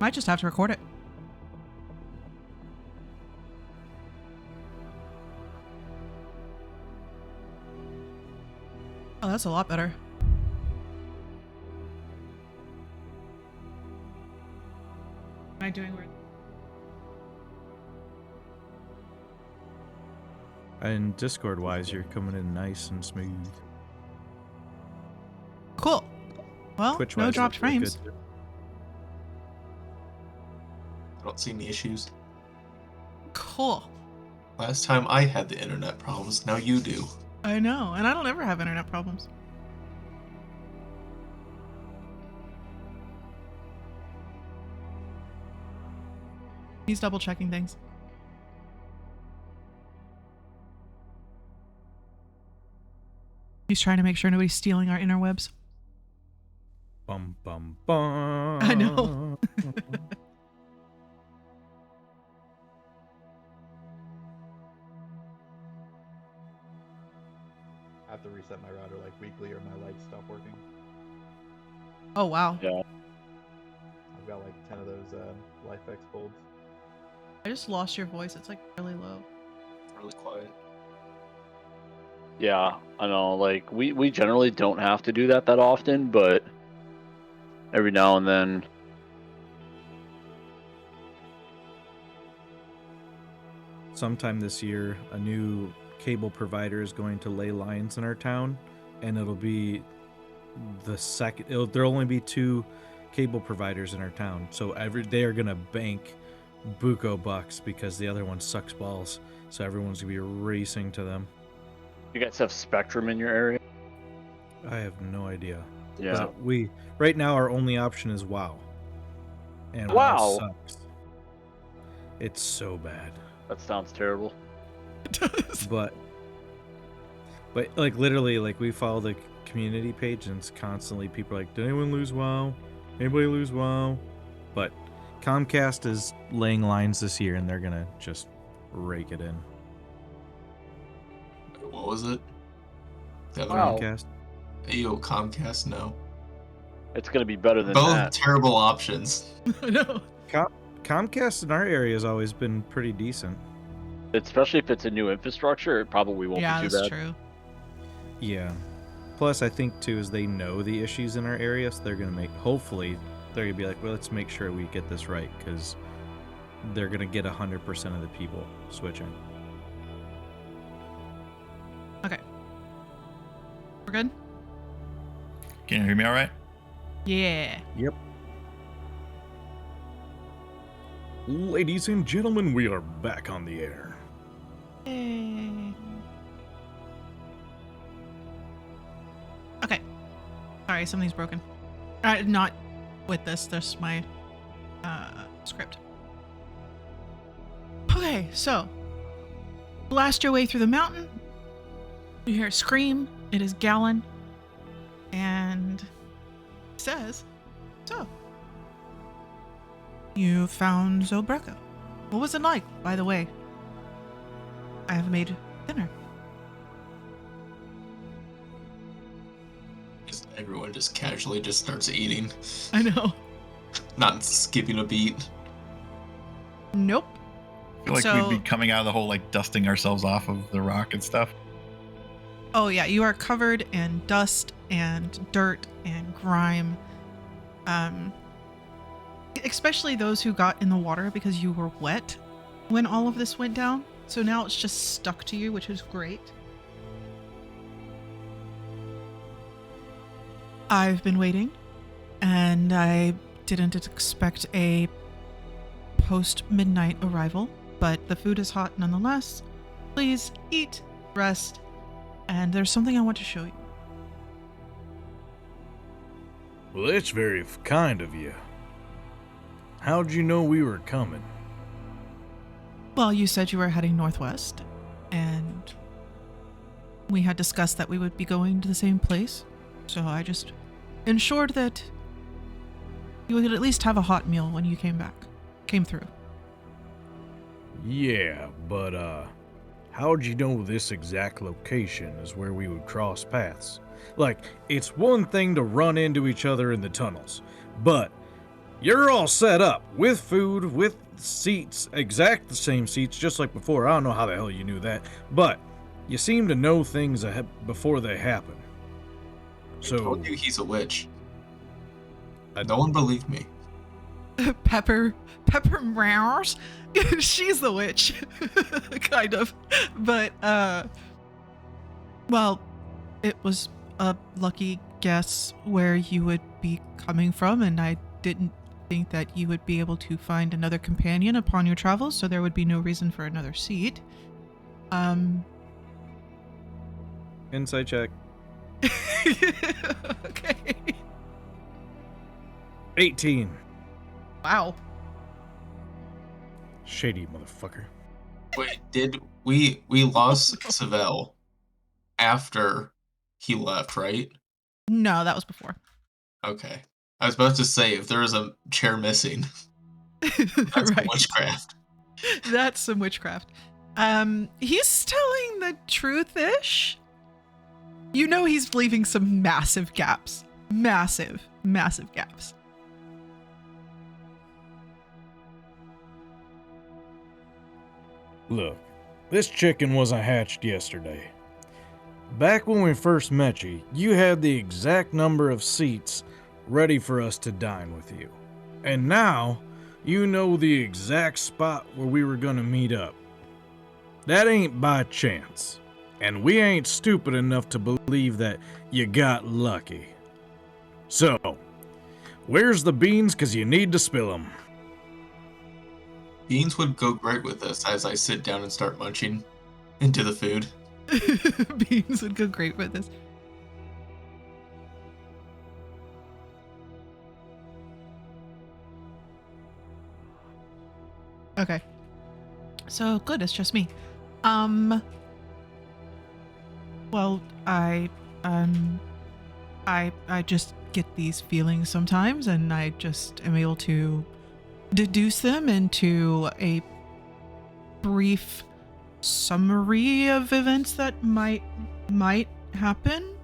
Might just have to record it. Oh, that's a lot better. Am I doing weird? And Discord-wise, you're coming in nice and smooth. Cool. Well, no dropped frames. I don't see any issues. Cool. Last time I had the internet problems, now you do. I know, and I don't ever have internet problems. He's double checking things. He's trying to make sure nobody's stealing our interwebs. Bum, bum, bum. I know. I have to reset my router like weekly or my lights stop working. Oh, wow. Yeah. I've got like 10 of those LifeX bulbs. I just lost your voice. It's like really low. Really quiet. Yeah, I know. Like we generally don't have to do that often, but every now and then. Sometime this year, a new cable provider is going to lay lines in our town, and it'll be the second. There'll only be 2 cable providers in our town, so they are gonna bank buco bucks because the other one sucks balls. So everyone's gonna be racing to them. You guys have Spectrum in your area? I have no idea. Yeah. But right now our only option is WoW. And Wow. WoW sucks. It's so bad. That sounds terrible. But like literally, like we follow the community page and it's constantly people are like, did anyone lose WoW? Anybody lose WoW? But Comcast is laying lines this year and they're gonna just rake it in. What was it? The other Wow. one? Comcast. Yo, Comcast, no. It's gonna be better than Both that. terrible options. I know. Comcast in our area has always been pretty decent. Especially if it's a new infrastructure, it probably won't Yeah, be too that's bad. true. Yeah. Plus, I think too is they know the issues in our area, so they're gonna hopefully they're gonna be like, well, let's make sure we get this right, because they're gonna get 100% of the people switching. Okay. We're good? Can you hear me all right? Yeah. Yep. Ladies and gentlemen, we are back on the air. Yay. Okay. Sorry, something's broken. Not with this. There's my script. Okay, so blast your way through the mountain. You hear a scream. It is Gallon, and it says, "So, you found Zobreka. What was it like, by the way? I have made dinner." Everyone just casually just starts eating. I know. Not skipping a beat. Nope. I feel like So- we'd be coming out of the whole like dusting ourselves off of the rock and stuff. Oh yeah, you are covered in dust and dirt and grime. Especially those who got in the water because you were wet when all of this went down. So now it's just stuck to you, which is great. I've been waiting, and I didn't expect a post-midnight arrival, but the food is hot nonetheless. Please eat, rest, and there's something I want to show you. Well, that's very kind of you. How'd you know we were coming? Well, you said you were heading northwest, and we had discussed that we would be going to the same place, so I just ensured that you would at least have a hot meal when you came through. Yeah, but how'd you know this exact location is where we would cross paths? Like, it's one thing to run into each other in the tunnels, but You're all set up with food, with seats, exact the same seats, just like before. I don't know how the hell you knew that, but you seem to know things ahead before they happen. I So told you he's a witch. No one believed me. Pepper Mouse. She's the witch. Kind of. But, well, it was a lucky guess where you would be coming from, and I didn't think that you would be able to find another companion upon your travels, so there would be no reason for another seat. insight check. Okay. 18. Wow. Shady motherfucker. Wait, did we lost Savell after he left, right? No, that was before. Okay. I was about to say, if there was a chair missing, that's Right. witchcraft. That's some witchcraft. He's telling the truth-ish. You know he's leaving some massive gaps. Massive gaps. Look, this chicken wasn't hatched yesterday. Back when we first met you, you had the exact number of seats ready for us to dine with you. And now, you know the exact spot where we were gonna meet up. That ain't by chance. And we ain't stupid enough to believe that you got lucky. So, where's the beans? 'Cause you need to spill them. Beans would go great with this as I sit down and start munching into the food. Beans would go great with this. Okay. So good, it's just me. Well, I just get these feelings sometimes, and I just am able to deduce them into a brief summary of events that might happen.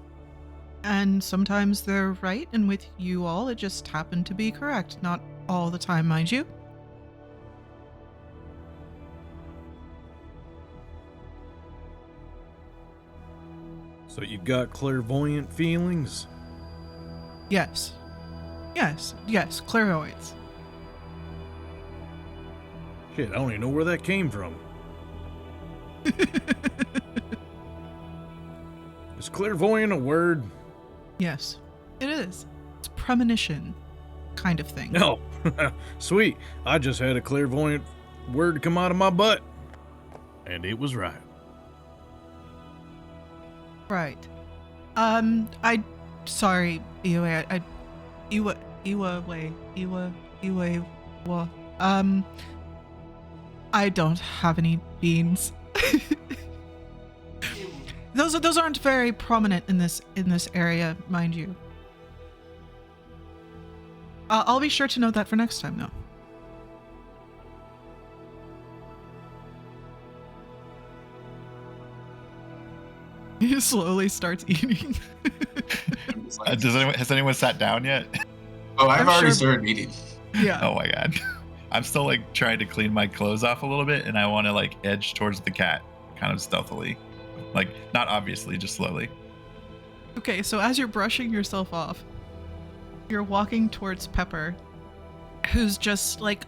And sometimes they're right, and with you all, it just happened to be correct. Not all the time, mind you. So you got clairvoyant feelings? Yes, clairvoyance. Shit, I don't even know where that came from. Is clairvoyant a word? Yes, it is. It's premonition kind of thing. No. Sweet. I just had a clairvoyant word come out of my butt. And it was right. Right. Sorry, Iwe. I don't have any beans. Those aren't very prominent in this area, mind you. I'll be sure to note that for next time, though. He slowly starts eating. Has anyone sat down yet? Oh, I've I'm already sure- started eating. Yeah. Oh my god. I'm still like trying to clean my clothes off a little bit, and I want to like edge towards the cat, kind of stealthily. Like, not obviously, just slowly. Okay, so as you're brushing yourself off, you're walking towards Pepper, who's just like,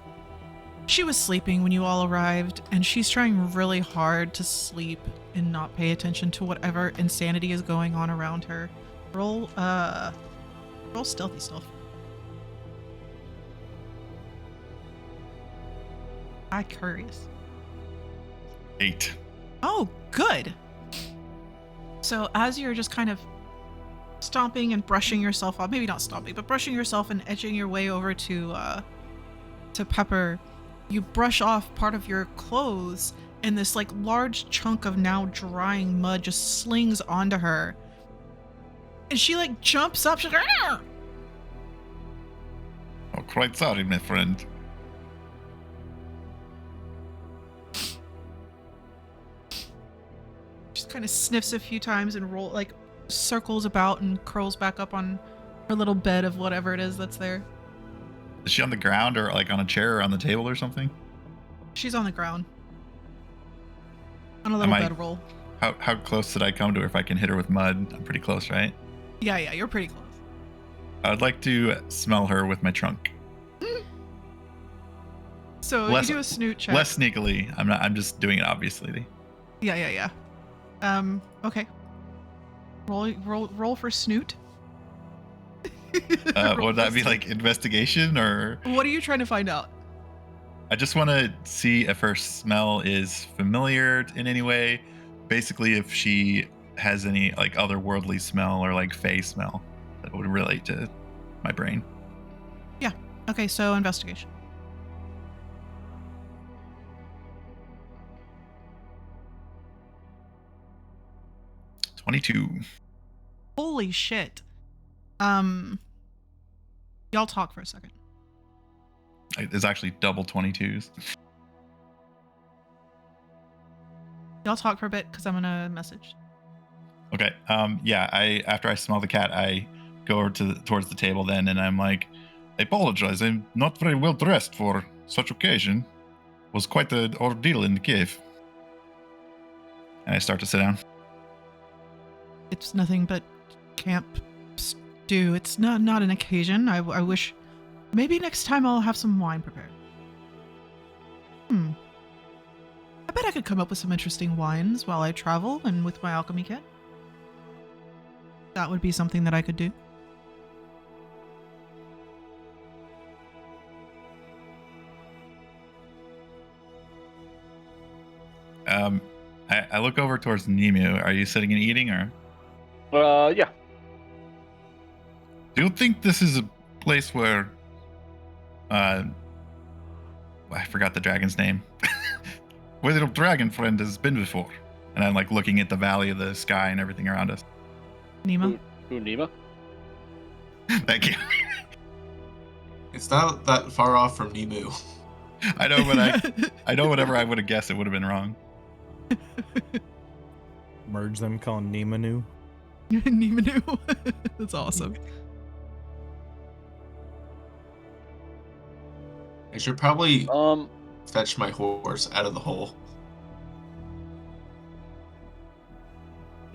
she was sleeping when you all arrived, and she's trying really hard to sleep and not pay attention to whatever insanity is going on around her. Roll stealthy stealth. I'm curious. 8. Oh, good. So as you're just kind of stomping and brushing yourself off, maybe not stomping, but brushing yourself and edging your way over to Pepper, you brush off part of your clothes, and this like large chunk of now drying mud just slings onto her. And she like jumps up, she's like, "Arr!" Oh, quite sorry, my friend. Just kind of sniffs a few times and circles about and curls back up on her little bed of whatever it is that's there. Is she on the ground or like on a chair or on the table or something? She's on the ground. On a little bedroll. How close did I come to her? If I can hit her with mud, I'm pretty close, right? Yeah, you're pretty close. I'd like to smell her with my trunk. So you do a snoot check. Less sneakily. I'm just doing it obviously. Yeah. Okay. Roll for snoot. Would that be like investigation or? What are you trying to find out? I just want to see if her smell is familiar in any way. Basically, if she has any like otherworldly smell or like fey smell that would relate to my brain. Yeah. Okay, so investigation. $22. Holy shit. Y'all talk for a second. It's actually double 22s. Y'all talk for a bit because I'm gonna message. Okay. Yeah. After I smell the cat, I go over towards the table then, and I'm like, I apologize. I'm not very well dressed for such occasion. It was quite the ordeal in the cave. And I start to sit down. It's nothing but camp stew. It's not an occasion. I wish maybe next time I'll have some wine prepared. I bet I could come up with some interesting wines while I travel and with my alchemy kit. That would be something that I could do. I look over towards Nemu. Are you sitting and eating or? Yeah. Do you think this is a place where I forgot the dragon's name. Where the dragon friend has been before? And I'm like looking at the valley of the sky and everything around us. Nima? Who Nima? Thank you. It's not that far off from Nemu. I know, but I know whatever I would have guessed, it would have been wrong. Merge them, call him Nimanu. Nimanu. That's awesome. I should probably Um, fetch my horse out of the hole.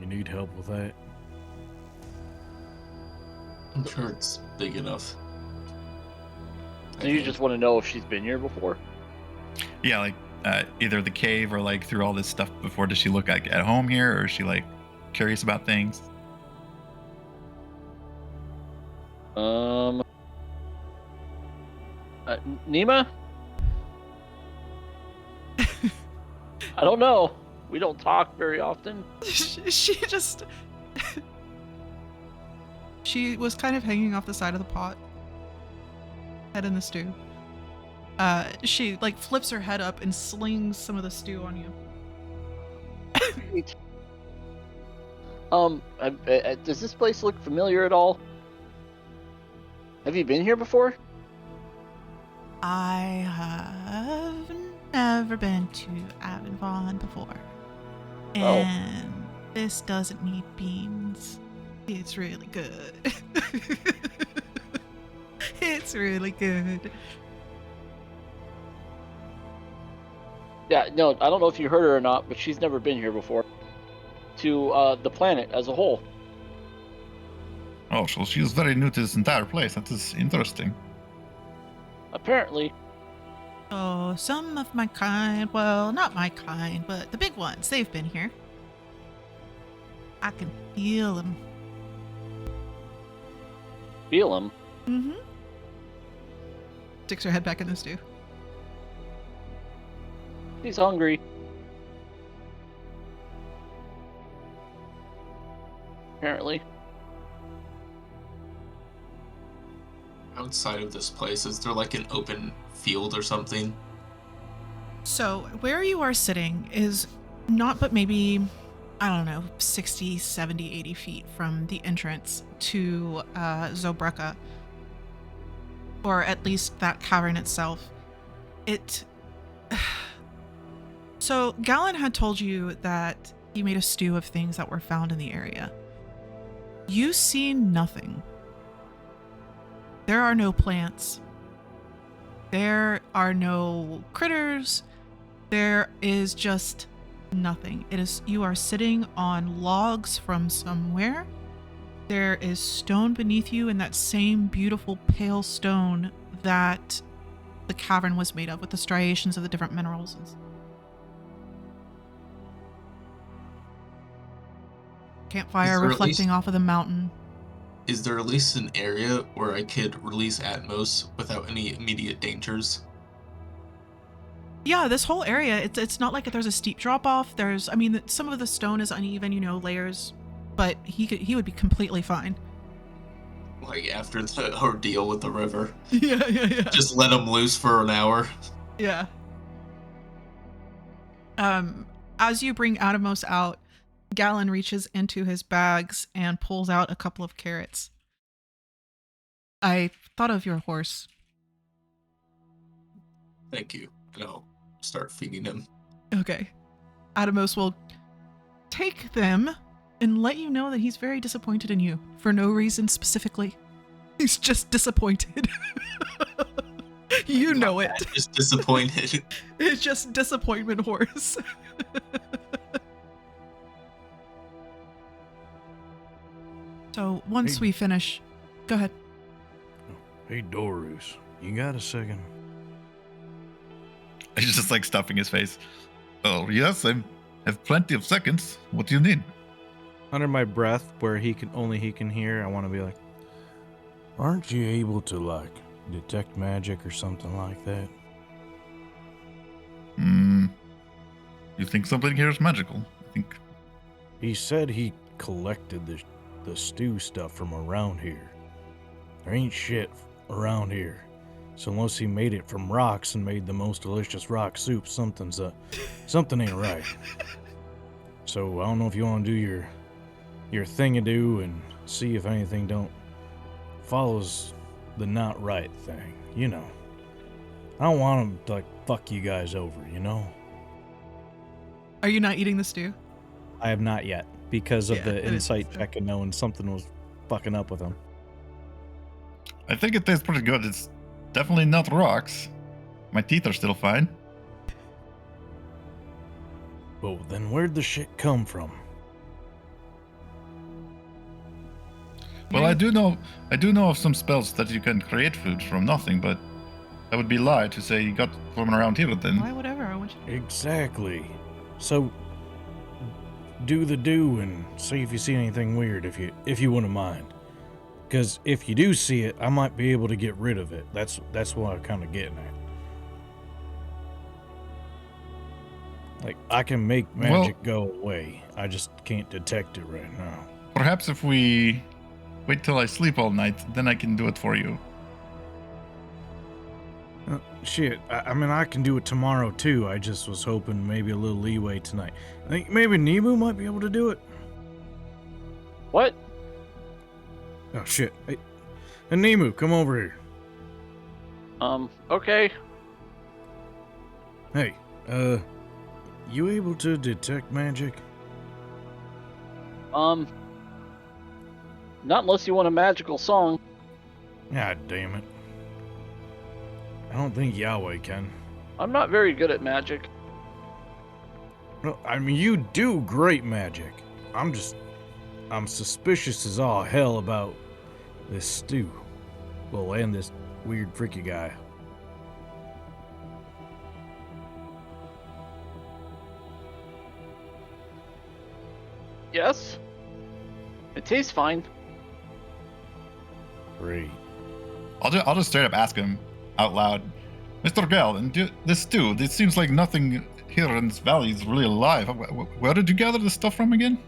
You need help with that? I'm sure it's big enough. so you just want to know if she's been here before? Yeah, like either the cave or like through all this stuff before. Does she look like at home here, or is she like curious about things? Nima? I don't know. We don't talk very often. She just... She was kind of hanging off the side of the pot. Head in the stew. She like flips her head up and slings some of the stew on you. Does this place look familiar at all? Have you been here before? I have never been to Avonvon before. And this doesn't need beans. It's really good. It's really good. Yeah, no, I don't know if you heard her or not, but she's never been here before. To the planet as a whole. Oh, so she's very new to this entire place. That is interesting. Apparently. Oh, some of my kind, well, not my kind, but the big ones, they've been here. I can feel them. Feel them? Mm-hmm. Sticks her head back in the stew. She's hungry. Apparently. Outside of this place, is there like an open field or something? So, where you are sitting is not but maybe, I don't know, 60, 70, 80 feet from the entrance to Zobreka. Or at least that cavern itself. So, Galen had told you that he made a stew of things that were found in the area. You see nothing. There are no plants. There are no critters. There is just nothing. You are sitting on logs from somewhere. There is stone beneath you, and that same beautiful pale stone that the cavern was made of, with the striations of the different minerals. Campfire reflecting off of the mountain. Is there at least an area where I could release Atmos without any immediate dangers? Yeah, this whole area, it's not like there's a steep drop off. Some of the stone is uneven, layers, but he would be completely fine. Like after the ordeal with the river. Yeah. Just let him loose for an hour. Yeah. As you bring Atomos out, Gallon reaches into his bags and pulls out a couple of carrots. I thought of your horse. Thank you. And I'll start feeding him. Okay. Atomos will take them and let you know that he's very disappointed in you for no reason specifically. He's just disappointed. You know it. Just disappointed. It's just disappointment horse. So once we finish, go ahead. Hey, Dorus, you got a second? He's just like stuffing his face. Oh, yes, I have plenty of seconds. What do you need? Under my breath, where he can hear, I want to be like, aren't you able to, like, detect magic or something like that? You think something here is magical? I think. He said he collected the stew stuff from around here. There ain't shit around here. So unless he made it from rocks and made the most delicious rock soup, something ain't right. So I don't know if you want to do your thing-a-do and see if anything follows the not right thing, I don't want him to, like, fuck you guys over, Are you not eating the stew? I have not yet, because of the it is insight stew. check and knowing something was fucking up with him. I think it tastes pretty good. It's definitely not rocks. My teeth are still fine. Well, then where'd the shit come from? Well, I do know of some spells that you can create food from nothing, but that would be lie to say you got from around here then. Why, whatever. I want you to. Exactly. So, do the do and see if you see anything weird, if you wouldn't mind. Because if you do see it, I might be able to get rid of it. That's what I'm kind of getting at. Like, I can make magic go away. I just can't detect it right now. Perhaps if we wait till I sleep all night, then I can do it for you. Shit, I can do it tomorrow too. I just was hoping maybe a little leeway tonight. I think maybe Nemu might be able to do it. What? Oh shit. Hey, Nemu, come over here. Okay. Hey, you able to detect magic? Not unless you want a magical song. God damn it. I don't think Yahweh can. I'm not very good at magic. No, I mean, you do great magic. I'm suspicious as all hell about this stew. Well, and this weird freaky guy. Yes? It tastes fine. Great. I'll just straight up ask him out loud, Mr. Gall, and this stew, it seems like nothing here in this valley is really alive. Where did you gather this stuff from again?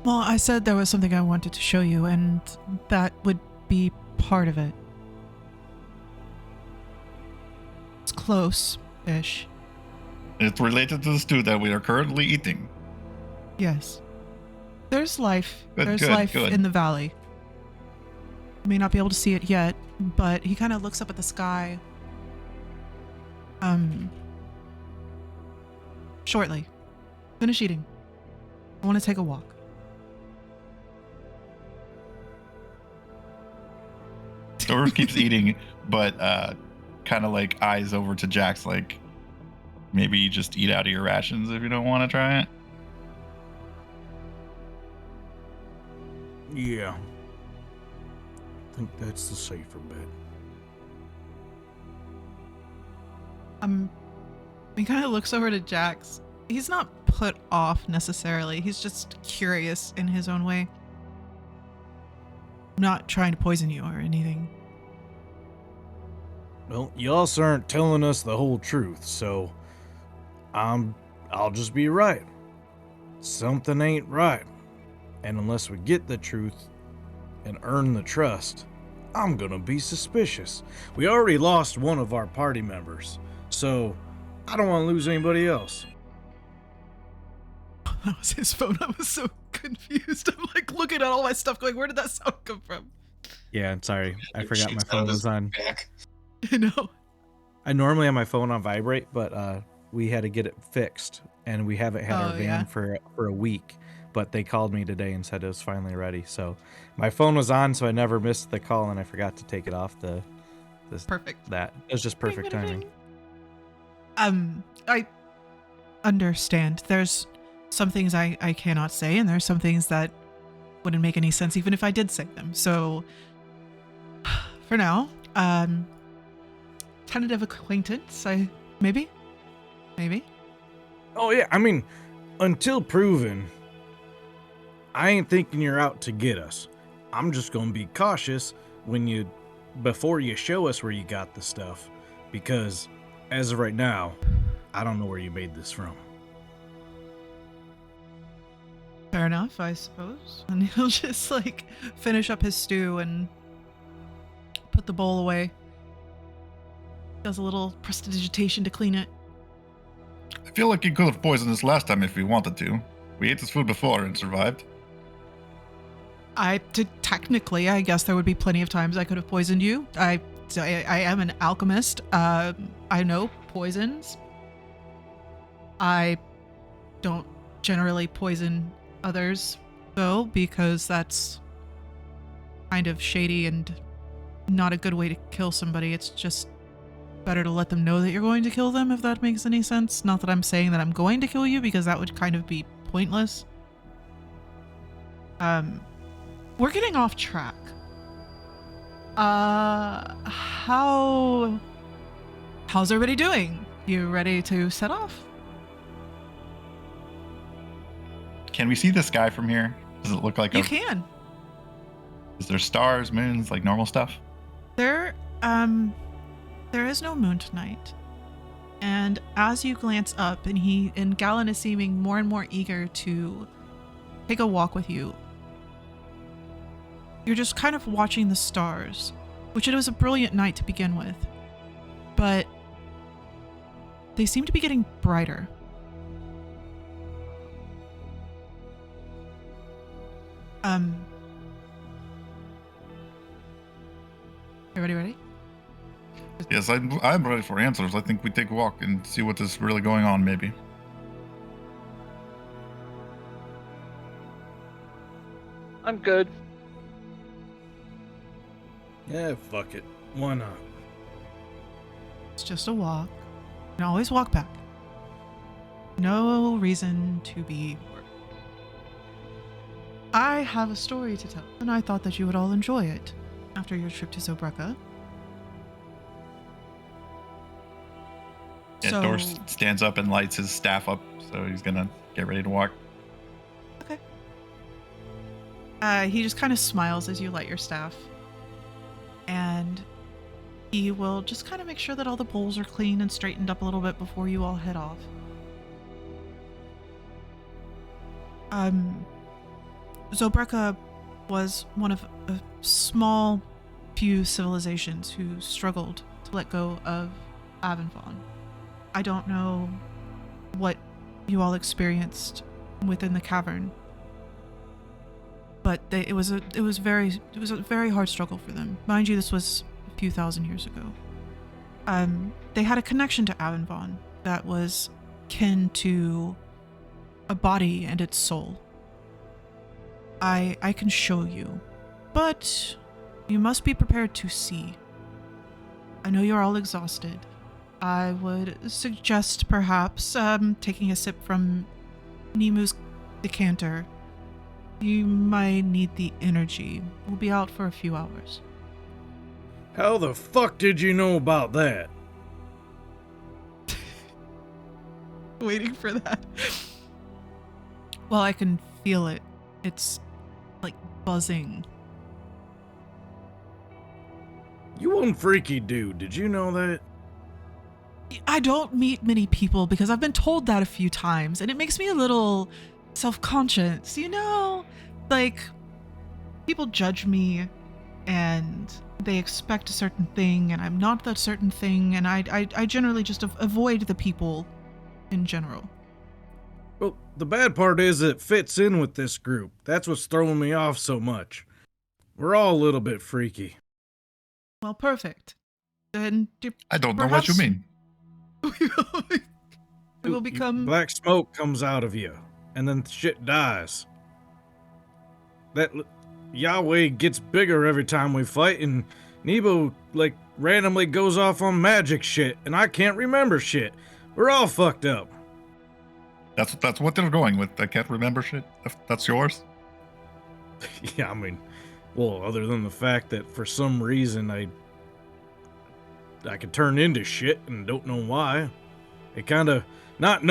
Well, I said there was something I wanted to show you, and that would be part of it. It's close-ish. It's related to the stew that we are currently eating. Yes. There's life. Good, There's life in the valley. You may not be able to see it yet, but he kind of looks up at the sky. Shortly. Finish eating. I want to take a walk. Doris keeps eating, but kind of like eyes over to Jax, like maybe you just eat out of your rations if you don't want to try it. Yeah. I think that's the safer bet. He kind of looks over to Jax. He's not put off necessarily. He's just curious in his own way. I'm not trying to poison you or anything. Well, you also aren't telling us the whole truth, so I'll just be right. Something ain't right. And unless we get the truth and earn the trust, I'm gonna be suspicious. We already lost one of our party members, so I don't want to lose anybody else. That was his phone. I was so confused. I'm like looking at all my stuff going, where did that sound come from? Yeah, I'm sorry. I forgot my Shakes out phone of his was on. back. You know? I normally have my phone on vibrate, but we had to get it fixed, and we haven't had our Oh, van yeah. for a week. But they called me today and said it was finally ready. So my phone was on, so I never missed the call, and I forgot to take it off the Perfect. that. It was just perfect Ding, ding, timing. ding. I understand. There's some things I cannot say, and there's some things that wouldn't make any sense even if I did say them. So for now, tentative acquaintance, maybe. Oh yeah, I mean, until proven, I ain't thinking you're out to get us. I'm just gonna be cautious before you show us where you got the stuff, because as of right now, I don't know where you made this from. Fair enough, I suppose. And he'll just like finish up his stew and put the bowl away. Does a little prestidigitation to clean it. I feel like you could have poisoned us last time if we wanted to. We ate this food before and survived. Technically, I guess there would be plenty of times I could have poisoned you. I am an alchemist. I know poisons. I don't generally poison others, though, because that's kind of shady and not a good way to kill somebody. It's just better to let them know that you're going to kill them, if that makes any sense. Not that I'm saying that I'm going to kill you, because that would kind of be pointless. We're getting off track. How's everybody doing? You ready to set off? Can we see the sky from here? Does it look like You can. Is there stars, moons, like normal stuff? There is no moon tonight. And as you glance up, and Galen is seeming more and more eager to take a walk with you, you're just kind of watching the stars, which it was a brilliant night to begin with, but they seem to be getting brighter. Everybody ready? Yes, I'm ready for answers. I think we take a walk and see what is really going on, maybe. I'm good. Yeah, fuck it. Why not? It's just a walk. You can always walk back. No reason to be worried. I have a story to tell, and I thought that you would all enjoy it after your trip to Zobreka. Yeah, Dor stands up and lights his staff up, so he's gonna get ready to walk. Okay. He just kind of smiles as you light your staff. And he will just kind of make sure that all the bowls are clean and straightened up a little bit before you all head off. Zobreka was one of a small few civilizations who struggled to let go of Avenvon. I don't know what you all experienced within the cavern, but it was a very hard struggle for them. Mind you, this was a few thousand years ago. They had a connection to Avenvon that was kin to a body and its soul. I can show you, but you must be prepared to see. I know you're all exhausted. I would suggest perhaps taking a sip from Nemu's decanter. You might need the energy. We'll be out for a few hours. How the fuck did you know about that? Waiting for that. Well, I can feel it. It's like buzzing. You one freaky dude, did you know that? I don't meet many people because I've been told that a few times, and it makes me a little self-conscious, you know? Like, people judge me, and they expect a certain thing, and I'm not that certain thing, and I generally just avoid the people in general. Well, the bad part is it fits in with this group. That's what's throwing me off so much. We're all a little bit freaky. Well, perfect. Then I don't know what you mean. we will become... Black smoke comes out of you, and then shit dies. That Yahweh gets bigger every time we fight, and Nebo, like, randomly goes off on magic shit, and I can't remember shit. We're all fucked up. That's what they're going with. I can't remember shit. That's yours? Yeah, I mean, well, other than the fact that for some reason I could turn into shit and don't know why. It kind of, not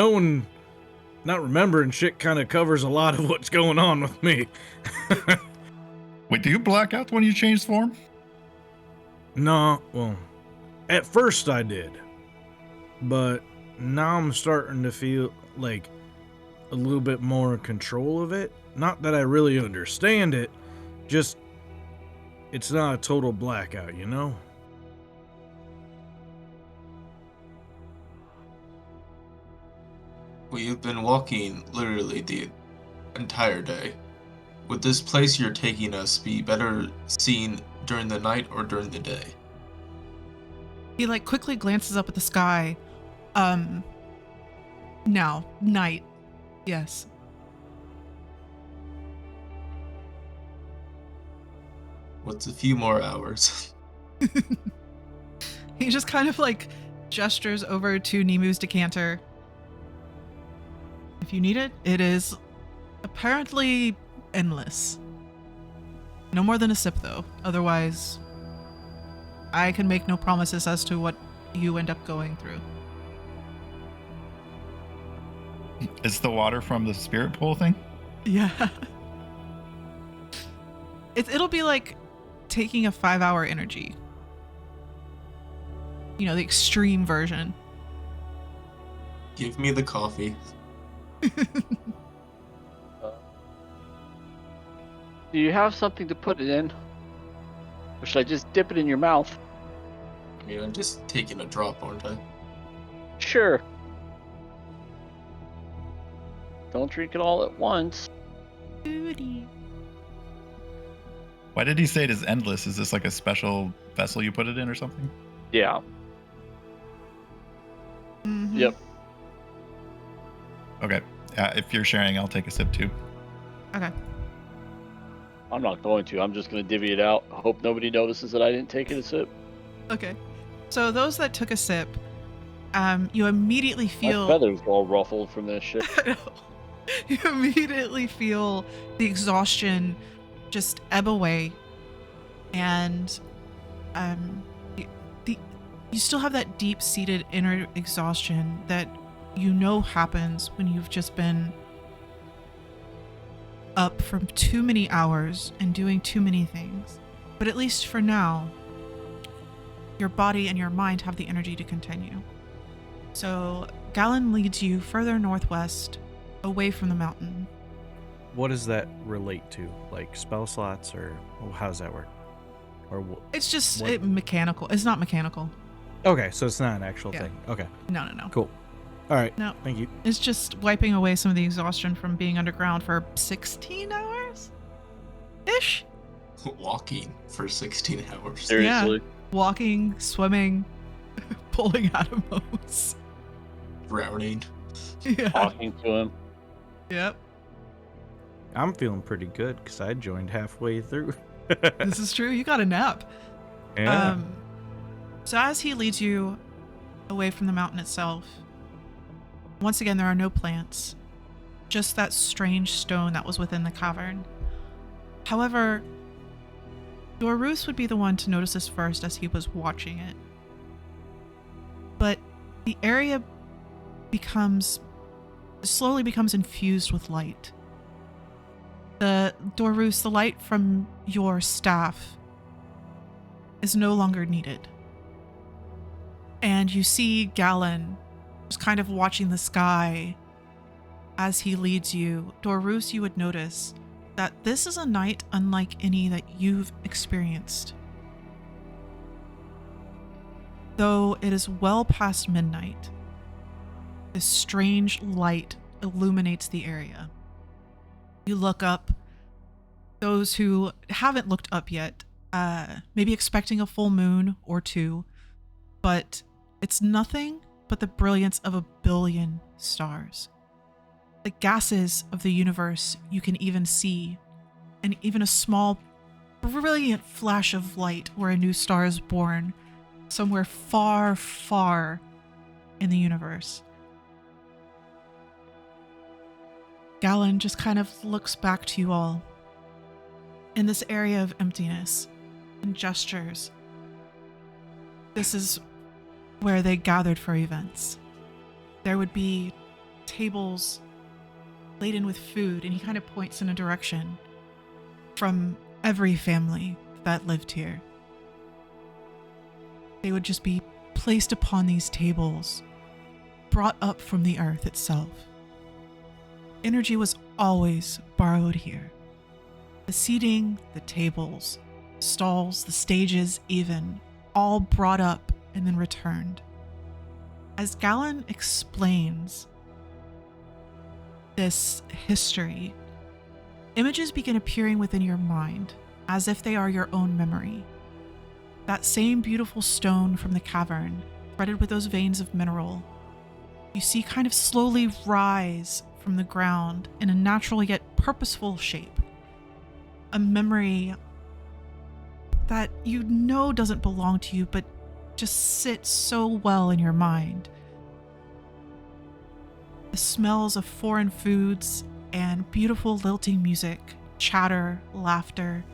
remembering shit kind of covers a lot of what's going on with me. Wait, do you black out when you change form? No, well, at first I did. But now I'm starting to feel like a little bit more in control of it. Not that I really understand it, just it's not a total blackout, you know? We have been walking literally the entire day. Would this place you're taking us be better seen during the night or during the day? He like quickly glances up at the sky. Now, night. Yes. What's a few more hours? He just kind of like gestures over to Nemu's decanter. If you need it, it is apparently endless. No more than a sip though. Otherwise, I can make no promises as to what you end up going through. Is the water from the spirit pool thing? Yeah. It'll be like taking a 5-hour energy. You know, the extreme version. Give me the coffee. Do you have something to put it in? Or should I just dip it in your mouth? I mean, I'm just taking a drop, aren't I? Sure. Don't drink it all at once. Booty. Why did he say it is endless? Is this like a special vessel you put it in or something? Yeah. Mm-hmm. Yep. Okay. If you're sharing, I'll take a sip too. Okay. I'm not going to. I'm just going to divvy it out. I hope nobody notices that I didn't take it a sip. Okay. So those that took a sip, you immediately My feel... feathers are all ruffled from this shit. I know. You immediately feel the exhaustion just ebb away, and you still have that deep-seated inner exhaustion that you know happens when you've just been up for too many hours and doing too many things. But at least for now, your body and your mind have the energy to continue. So Galen leads you further northwest, away from the mountain. What does that relate to? Like spell slots, or how does that work? Or It's just What? mechanical. It's not mechanical. Okay, so it's not an actual Yeah. thing. Okay, No. cool. All right. No. Thank you. It's just wiping away some of the exhaustion from being underground for 16 hours? Ish? Walking for 16 hours. Seriously. Walking, swimming, pulling animals. Drowning. Yeah. Talking to him. Yep. I'm feeling pretty good because I joined halfway through. This is true. You got a nap. Yeah. So as he leads you away from the mountain itself, once again, there are no plants, just that strange stone that was within the cavern. However, Dorus would be the one to notice this first as he was watching it. But the area slowly becomes infused with light. Dorus, the light from your staff is no longer needed. And you see Galen just kind of watching the sky as he leads you. Dorus, you would notice that this is a night unlike any that you've experienced. Though it is well past midnight, this strange light illuminates the area. You look up. Those who haven't looked up yet, maybe expecting a full moon or two, but it's nothing but the brilliance of 1 billion stars. The gases of the universe you can even see, and even a small, brilliant flash of light where a new star is born, somewhere far, far in the universe. Galen just kind of looks back to you all. In this area of emptiness and gestures, this is where they gathered for events. There would be tables laden with food, and he kind of points in a direction from every family that lived here. They would just be placed upon these tables, brought up from the earth itself. Energy was always borrowed here. The seating, the tables, stalls, the stages even, all brought up and then returned. As Galen explains this history, images begin appearing within your mind as if they are your own memory. That same beautiful stone from the cavern, threaded with those veins of mineral, you see kind of slowly rise from the ground in a natural yet purposeful shape. A memory that you know doesn't belong to you, but just sits so well in your mind. The smells of foreign foods and beautiful lilting music, chatter, laughter,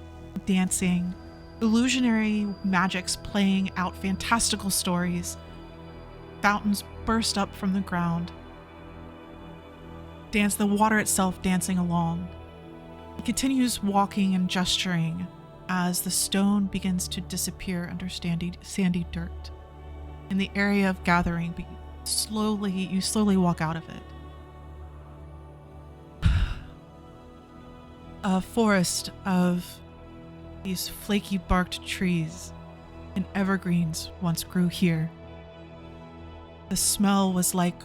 dancing, illusionary magics playing out fantastical stories, fountains burst up from the ground, the water itself dancing along. He continues walking and gesturing as the stone begins to disappear under sandy dirt. In the area of gathering, you slowly walk out of it. A forest of these flaky barked trees and evergreens once grew here. The smell was like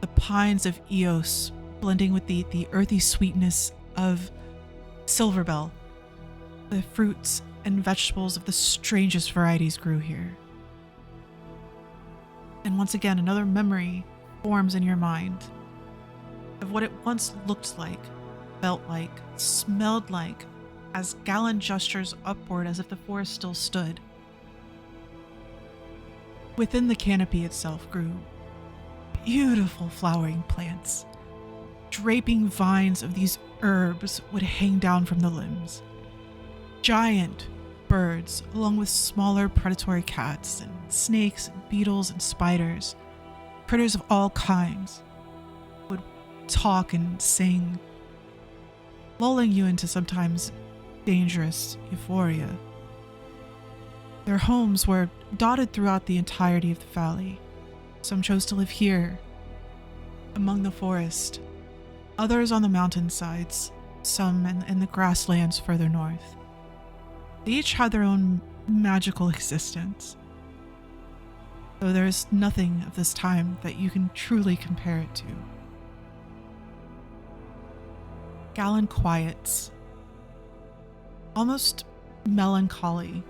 the pines of Eos blending with the earthy sweetness of Silverbell. The fruits and vegetables of the strangest varieties grew here. And once again, another memory forms in your mind of what it once looked like, felt like, smelled like, as Galen gestures upward as if the forest still stood. Within the canopy itself grew beautiful flowering plants. Draping vines of these herbs would hang down from the limbs. Giant birds, along with smaller predatory cats and snakes and beetles and spiders, critters of all kinds, would talk and sing, lulling you into sometimes dangerous euphoria. Their homes were dotted throughout the entirety of the valley. Some chose to live here, among the forest, others on the mountainsides, some in the grasslands further north. They each had their own magical existence, though there is nothing of this time that you can truly compare it to. Galen quiets, almost melancholy,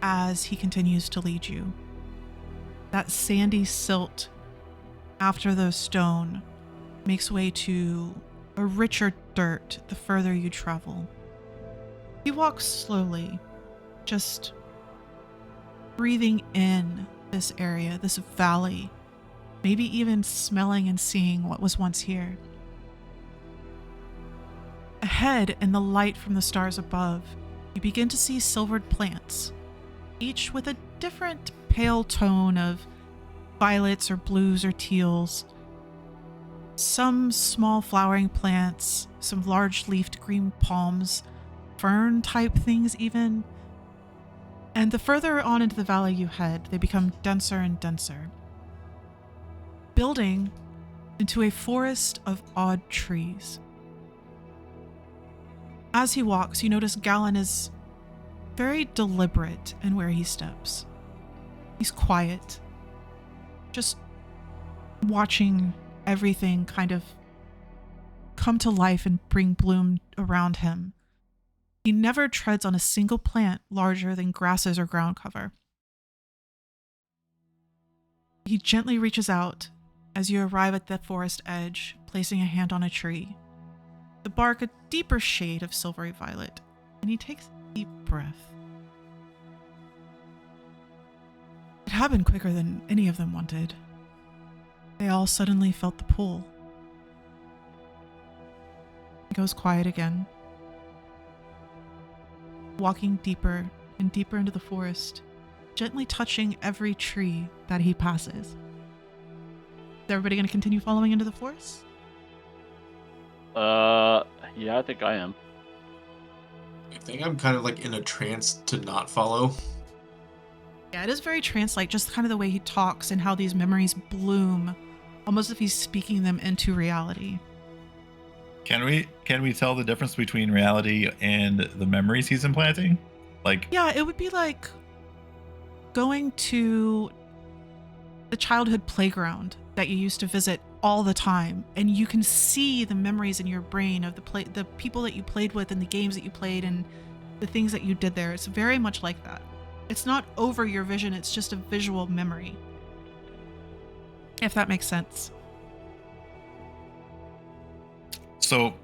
as he continues to lead you. That sandy silt after the stone makes way to a richer dirt the further you travel. He walks slowly, just breathing in this area, this valley, maybe even smelling and seeing what was once here. Ahead, in the light from the stars above, you begin to see silvered plants, each with a different pale tone of violets or blues or teals. Some small flowering plants, some large-leafed green palms, fern-type things even. And the further on into the valley you head, they become denser and denser, building into a forest of odd trees. As he walks, you notice Galen is very deliberate in where he steps. He's quiet, just watching everything kind of come to life and bring bloom around him. He never treads on a single plant larger than grasses or ground cover. He gently reaches out as you arrive at the forest edge, placing a hand on a tree, the bark a deeper shade of silvery violet, and he takes a deep breath. It happened quicker than any of them wanted. They all suddenly felt the pull. He goes quiet again, walking deeper and deeper into the forest, gently touching every tree that he passes. Is everybody going to continue following into the forest? Yeah, I think I am. I think I'm kind of like in a trance to not follow. Yeah, it is very trance-like, just kind of the way he talks and how these memories bloom, almost as if he's speaking them into reality. Can we tell the difference between reality and the memories he's implanting? Like, Yeah, it would be like going to the childhood playground that you used to visit all the time, and you can see the memories in your brain of the people that you played with and the games that you played and the things that you did there. It's very much like that. It's not over your vision, it's just a visual memory. If that makes sense. so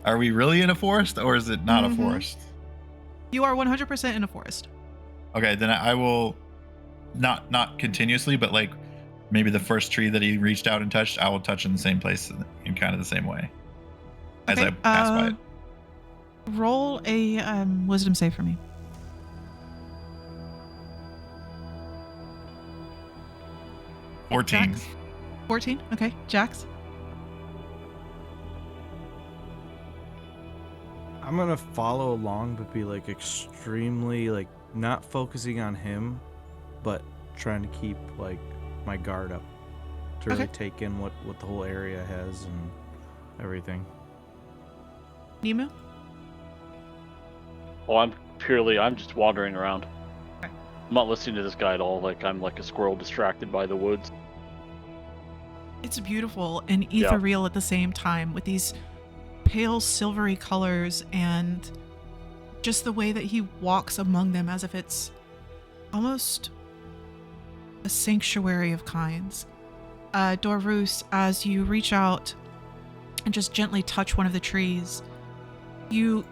are we really in a forest, or is it not a forest? You are 100% in a forest. Okay, then I will not continuously, but like maybe the first tree that he reached out and touched, I will touch in the same place in kind of the same way as Okay, I pass by it. Roll a wisdom save for me. 14. Jax? 14? Okay. Jax? I'm gonna follow along, but be like extremely like not focusing on him, but trying to keep like my guard up to really take in what the whole area has and everything. Nemu? Oh, I'm just wandering around. Okay. I'm not listening to this guy at all. Like, I'm like a squirrel distracted by the woods. It's beautiful and ethereal at the same time, with these pale silvery colors and just the way that he walks among them as if it's almost a sanctuary of kinds. Dorvus, as you reach out and just gently touch one of the trees, you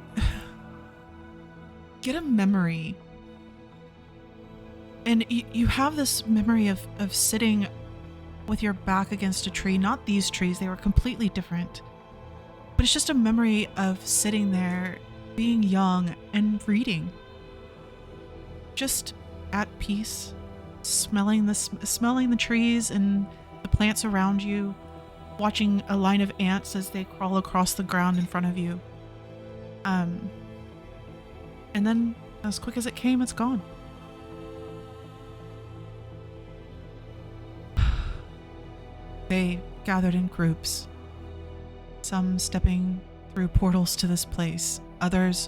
get a memory. And you have this memory of sitting with your back against a tree. Not these trees, they were completely different. But it's just a memory of sitting there, being young and reading. Just at peace, smelling the trees and the plants around you, watching a line of ants as they crawl across the ground in front of you. And then, as quick as it came, it's gone. They gathered in groups, some stepping through portals to this place, others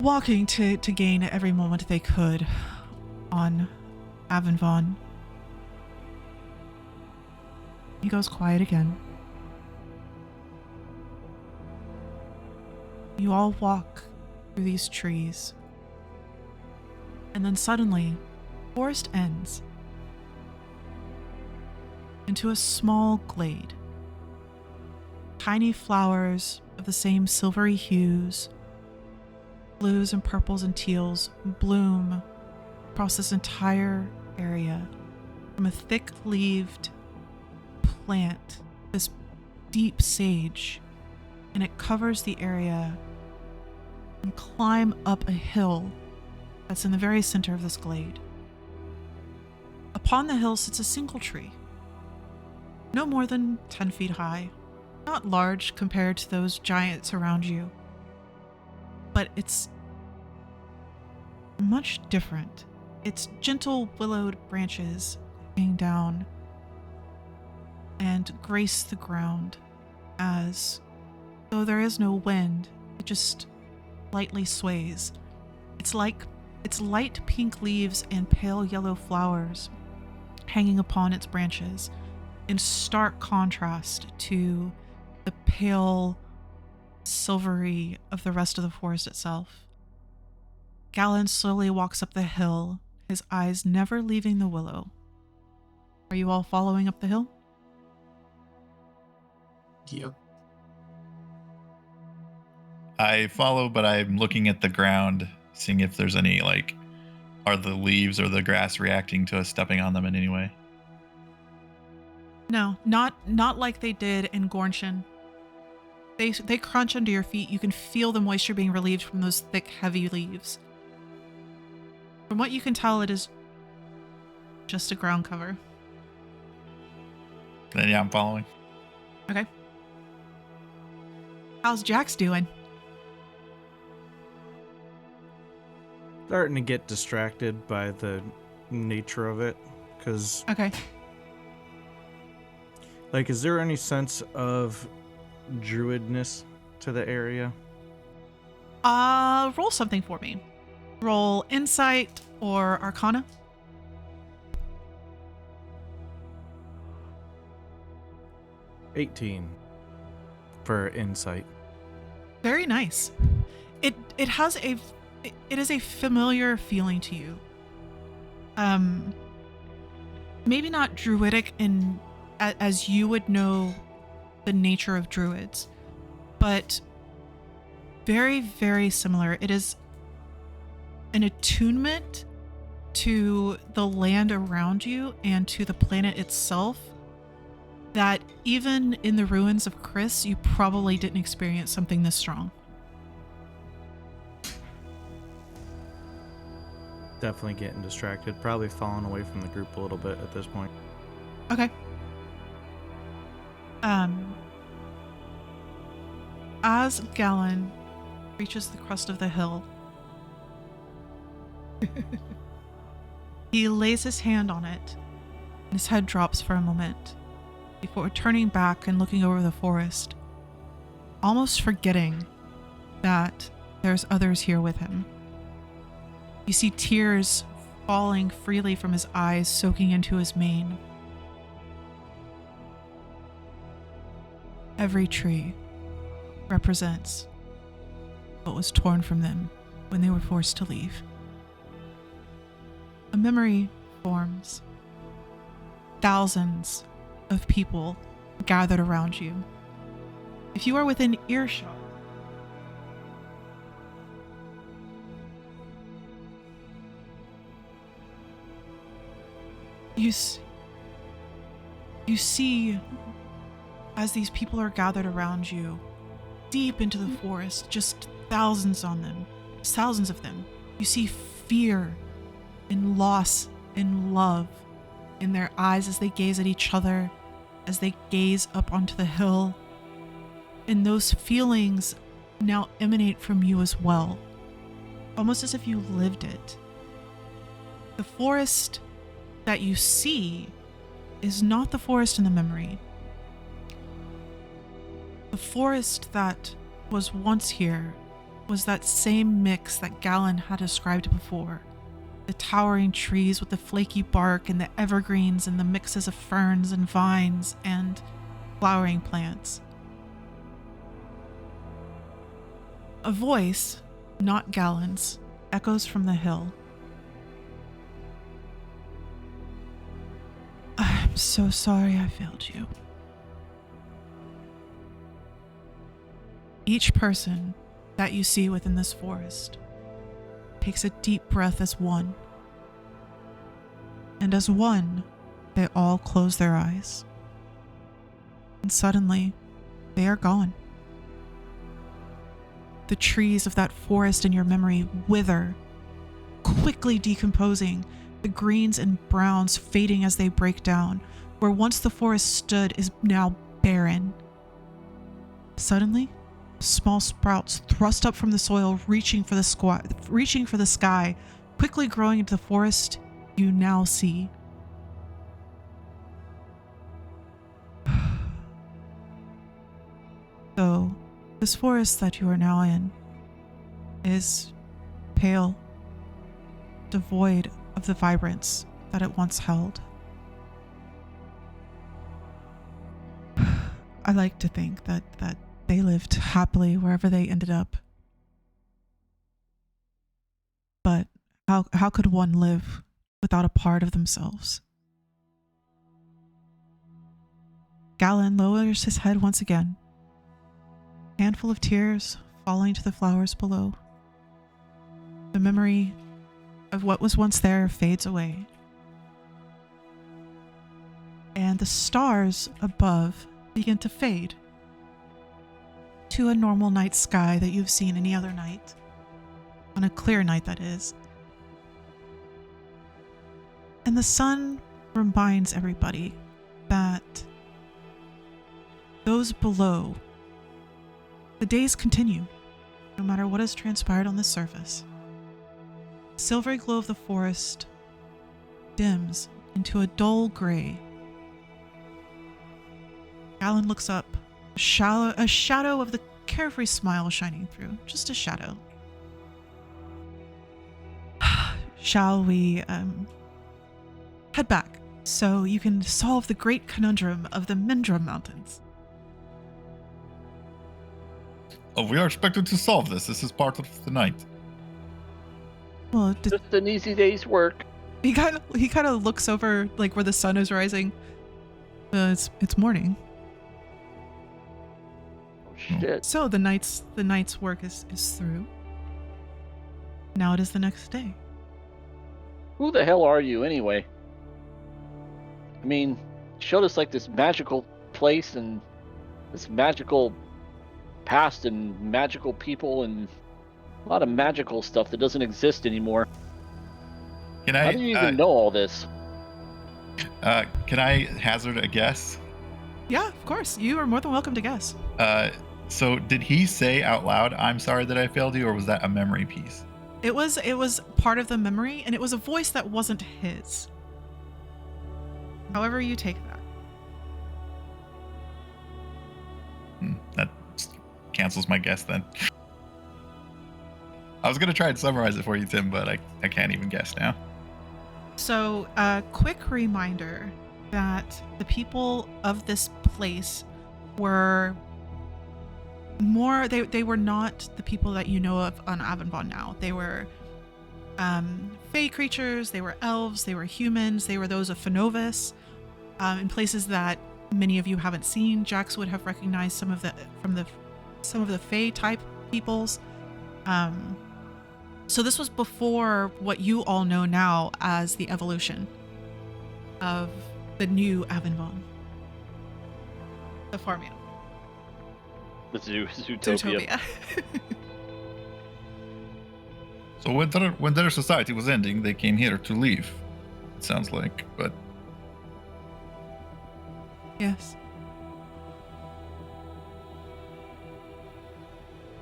walking to gain every moment they could on Avenvon. He goes quiet again. You all walk through these trees, and then suddenly, forest ends into a small glade. Tiny flowers of the same silvery hues, blues and purples and teals, bloom across this entire area from a thick-leaved plant, this deep sage, and it covers the area, and climb up a hill that's in the very center of this glade. Upon the hill sits a single tree, no more than 10 feet high, not large compared to those giants around you, but it's much different. Its gentle willowed branches hang down and grace the ground as, though there is no wind, it just lightly sways. It's like its light pink leaves and pale yellow flowers hanging upon its branches, in stark contrast to the pale silvery of the rest of the forest itself. Galen slowly walks up the hill, his eyes never leaving the willow. Are you all following up the hill? Yep. I follow, but I'm looking at the ground, seeing if there's any, like, are the leaves or the grass reacting to us stepping on them in any way? No, not like they did in Gornshin. They crunch under your feet. You can feel the moisture being relieved from those thick, heavy leaves. From what you can tell, it is just a ground cover. Then yeah, I'm following. Okay. How's Jax doing? Starting to get distracted by the nature of it, because, Okay. like, is there any sense of druidness to the area? Roll something for me. Roll Insight or Arcana. $18 for insight. Very nice. It is a familiar feeling to you. Maybe not druidic in as you would know the nature of druids, but very, very similar. It is an attunement to the land around you and to the planet itself that even in the ruins of Chris, you probably didn't experience something this strong. Definitely getting distracted. Probably falling away from the group a little bit at this point. Okay. As Galen reaches the crest of the hill, he lays his hand on it, and his head drops for a moment before turning back and looking over the forest, almost forgetting that there's others here with him. You see tears falling freely from his eyes, soaking into his mane. Every tree represents what was torn from them when they were forced to leave. A memory forms. Thousands of people gathered around you. If you are within earshot, you see as these people are gathered around you, deep into the forest, just thousands of them. You see fear and loss and love in their eyes as they gaze at each other, as they gaze up onto the hill. And those feelings now emanate from you as well, almost as if you lived it. The forest that you see is not the forest in the memory. The forest that was once here was that same mix that Galen had described before. The towering trees with the flaky bark and the evergreens and the mixes of ferns and vines and flowering plants. A voice, not Galen's, echoes from the hill. I'm so sorry I failed you. Each person that you see within this forest takes a deep breath as one And as one, they all close their eyes. And suddenly, they are gone. The trees of that forest in your memory wither, quickly decomposing, the greens and browns fading as they break down. Where once the forest stood is now barren. Suddenly, small sprouts thrust up from the soil, reaching for the sky, quickly growing into the forest you now see. So, this forest that you are now in is pale, devoid of the vibrance that it once held. I like to think that they lived happily wherever they ended up. But how could one live without a part of themselves? Galen lowers his head once again. Handful of tears falling to the flowers below. The memory of what was once there fades away. And the stars above begin to fade to a normal night sky that you've seen any other night. On a clear night, that is. And the sun reminds everybody that those below, the days continue, no matter what has transpired on the surface. The silvery glow of the forest dims into a dull gray. Galen looks up, a shadow of the carefree smile shining through, just a shadow. Shall we head back so you can solve the great conundrum of the Mindrum Mountains? Oh, we are expected to solve this. This is part of the night. Well, Just an easy day's work. he kind of looks over like where the sun is rising. It's morning. Oh, shit. So the night's work is through. Now it is the next day. Who the hell are you, anyway? I mean, you showed us like this magical place and this magical past and magical people and a lot of magical stuff that doesn't exist anymore. Can How do you even know all this? Can I hazard a guess? Yeah, of course. You are more than welcome to guess. So did he say out loud, "I'm sorry that I failed you," or was that a memory piece? It was part of the memory, and it was a voice that wasn't his. However you take that. That cancels my guess then. I was gonna try and summarize it for you, Tim, but I can't even guess now. So, a quick reminder that the people of this place were more, they were not the people that you know of on Avonbon now. They were fey creatures, they were elves, they were humans, they were those of Fenovis, in places that many of you haven't seen. Jax would have recognized some of the fey type peoples. So this was before what you all know now as the evolution of the new Avonbon. The Farmia. The Zootopia. Zootopia. So when their society was ending, they came here to leave. It sounds like, but Yes.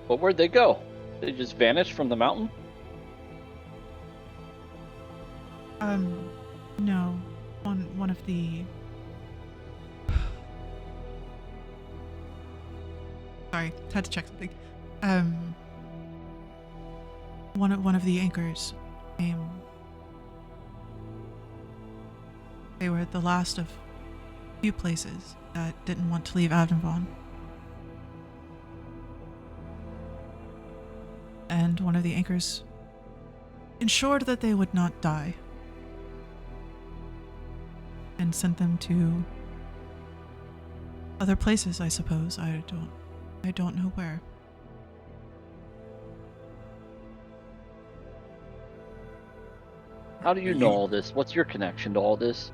But where'd they go? They just vanished from the mountain? No. One of the... Sorry, had to check something. One of the anchors came. They were the last of few places that didn't want to leave Avonbon. And one of the anchors ensured that they would not die and sent them to other places, I suppose. I don't know where. How do you Are know you- all this? What's your connection to all this?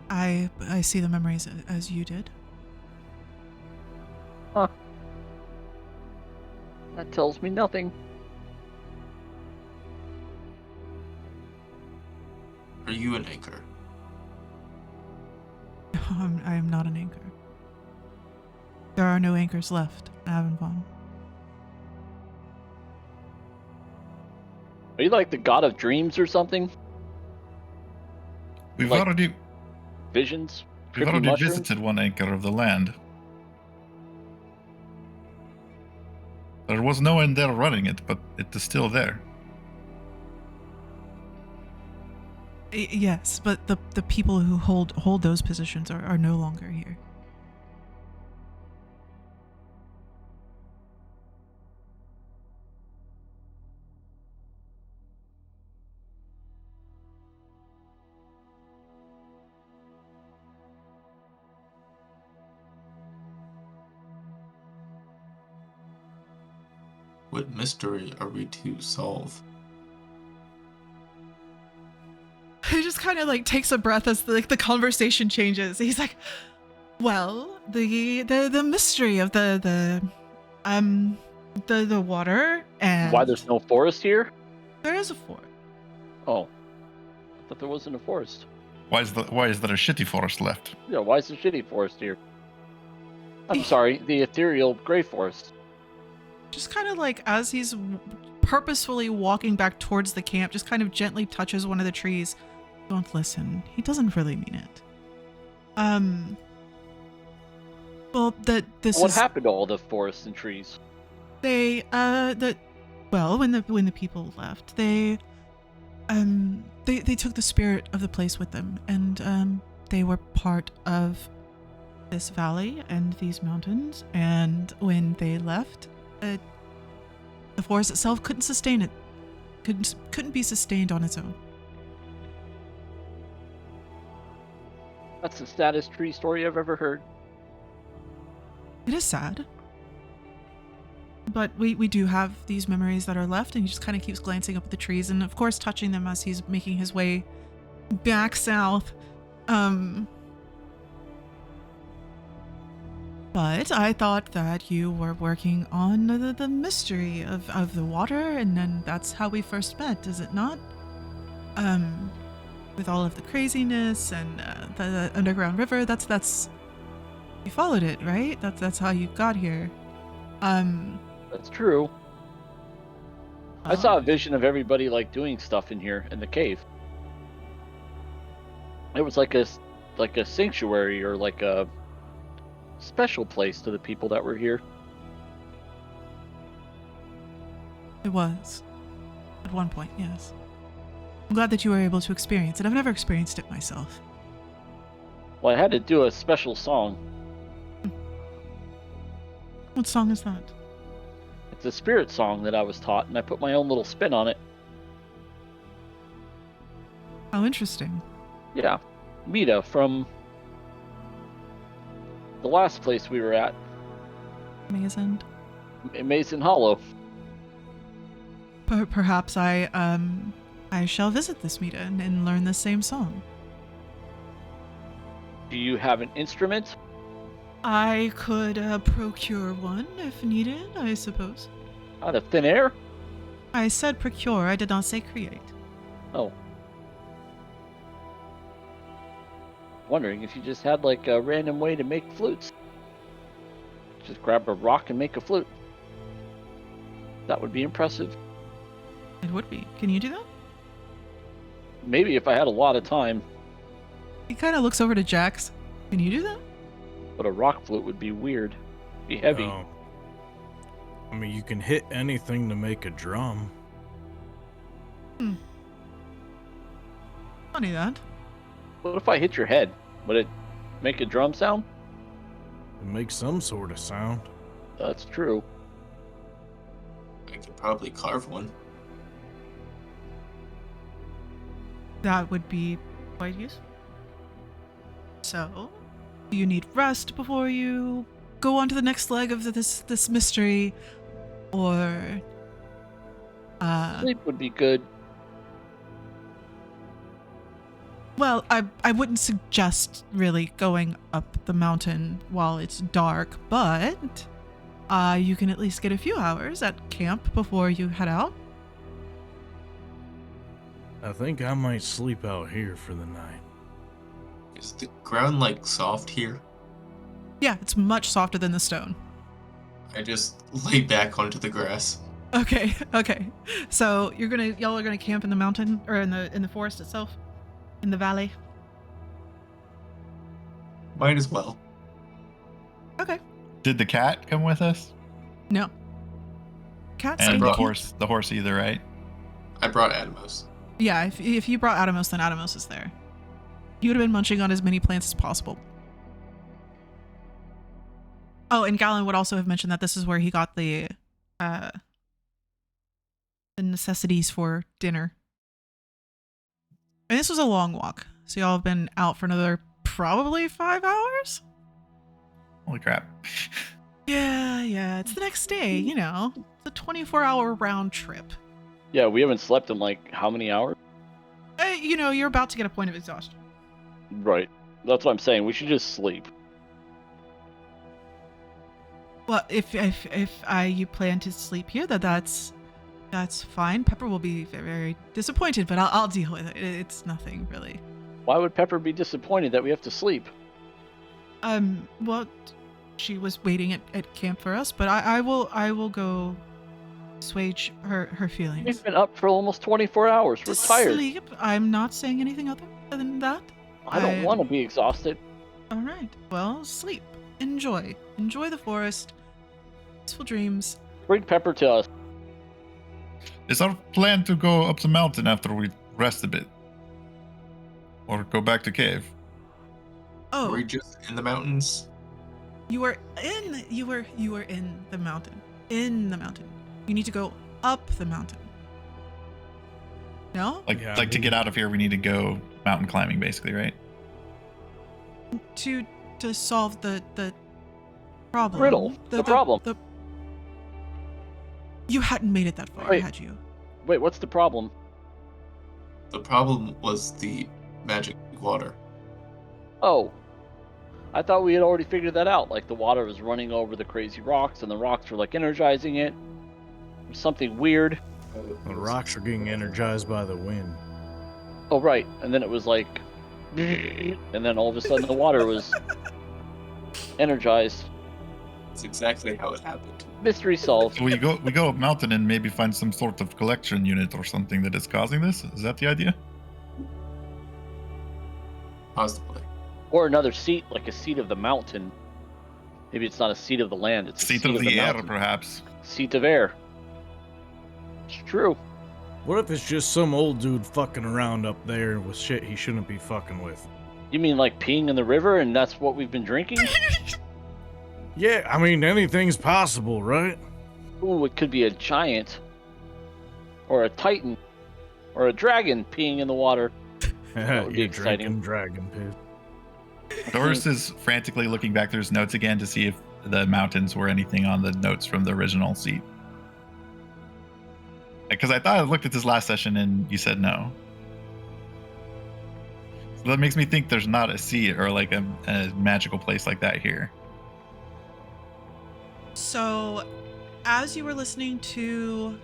I see the memories as you did. Huh. That tells me nothing. Are you an anchor? I am not an anchor. There are no anchors left in Avonvon. Are you like the god of dreams or something? We've Like- already Visions? we've Trippy already mushrooms? visited one anchor of the land. There was no one there running it, but it is still there. Yes, but the people who hold those positions are no longer here. What mystery are we to solve? He just kind of like takes a breath as the conversation changes. He's like, "Well, the mystery of the water and Why there's no forest here? there is a fort. Oh. I thought there wasn't a forest. Why is there a shitty forest left? Yeah, why is the shitty forest here? I'm sorry, the ethereal gray forest. Just kind of like as he's purposefully walking back towards the camp, just kind of gently touches one of the trees. Don't listen. He doesn't really mean it. Well, What happened to all the forests and trees? when the people left, they took the spirit of the place with them, and they were part of this valley and these mountains, and when they left, the forest itself couldn't sustain it. Couldn't be sustained on its own. That's the saddest tree story I've ever heard. It is sad. But we do have these memories that are left, and he just kind of keeps glancing up at the trees and, of course, touching them as he's making his way back south. But I thought that you were working on the mystery of the water, and then that's how we first met, is it not? With all of the craziness and the underground river, that's you followed it, right? That's how you got here. That's true. I saw a vision of everybody like doing stuff in here in the cave. It was like a sanctuary or like a special place to the people that were here. It was. At one point, yes. I'm glad that you were able to experience it. I've never experienced it myself. Well, I had to do a special song. What song is that? It's a spirit song that I was taught, and I put my own little spin on it. How interesting. Yeah. Mita from the last place we were at, Amazing. Mason Hollow. Perhaps I shall visit this Mita and learn the same song. Do you have an instrument? I could procure one if needed, I suppose. Out of thin air? I said procure, I did not say create. Oh. Wondering if you just had like a random way to make flutes. Just grab a rock and make a flute. That would be impressive. It would be. Can you do that? Maybe if I had a lot of time, He kind of looks over to Jax. Can you do that? but a rock flute would be weird. Be heavy. Oh. I mean, you can hit anything to make a drum. Funny that. What if I hit your head? Would it make a drum sound? It makes some sort of sound. That's true. I could probably carve one. That would be quite useful. So, do you need rest before you go on to the next leg of this mystery, or Sleep would be good. Well, I wouldn't suggest really going up the mountain while it's dark, but you can at least get a few hours at camp before you head out. I think I might sleep out here for the night. Is the ground like soft here? Yeah, it's much softer than the stone. I just lay back onto the grass. Okay, okay. So y'all are gonna camp in the mountain or in the forest itself, in the valley. Might as well. Okay. Did the cat come with us? No. Cat's And staying the horse either, right? I brought Atomos. Yeah, if you brought Atomos, then Atomos is there. You would have been munching on as many plants as possible. Oh, and Galen would also have mentioned that this is where he got the necessities for dinner. And this was a long walk, so y'all have been out for another probably 5 hours? Holy crap. Yeah, it's the next day, you know. It's a 24-hour round trip. Yeah, we haven't slept in like how many hours? You know, you're about to get a point of exhaustion. Right. That's what I'm saying. We should just sleep. Well, if you plan to sleep here, that's fine. Pepper will be very, very disappointed, but I'll deal with it. It's nothing really. Why would Pepper be disappointed that we have to sleep? Well, she was waiting at camp for us, but I will go assuage her feelings. We've been up for almost 24 hours. We're To tired. sleep. I'm not saying anything other than that. I don't want to be exhausted. All right. Well, sleep. Enjoy the forest. Peaceful dreams. Bring Pepper to us. Is our plan to go up the mountain after we rest a bit? Or go back to cave? Oh, Were we just in the mountains? you were in the mountain. In the mountain. You need to go up the mountain. No? Yeah, To get out of here, we need to go mountain climbing, basically, right? To solve the problem. Riddle. The problem. You hadn't made it that far, Wait. had you? Wait, what's the problem? The problem was the magic water. Oh. I thought we had already figured that out. Like the water was running over the crazy rocks and the rocks were like energizing it. Something weird. The rocks are getting energized by the wind. Oh, right. And then it was like... And then all of a sudden the water was energized. That's exactly how it happened. Mystery solved. So we go up mountain and maybe find some sort of collection unit or something that is causing this? Is that the idea? Possibly. Or another seat, like a seat of the mountain. Maybe it's not a seat of the land, it's a Seat of the air, mountain. perhaps. Seat of air. It's true. What if it's just some old dude fucking around up there with shit he shouldn't be fucking with? You mean like peeing in the river and that's what we've been drinking? Yeah, I mean, anything's possible, right? Ooh, it could be a giant. Or a titan. Or a dragon peeing in the water. That would be You're exciting. drinking dragon piss. Doris is frantically looking back through his notes again to see if the mountains were anything on the notes from the original seat. Because I thought I looked at this last session and you said no. So that makes me think there's not a seat or like a magical place like that here. So, as you were listening to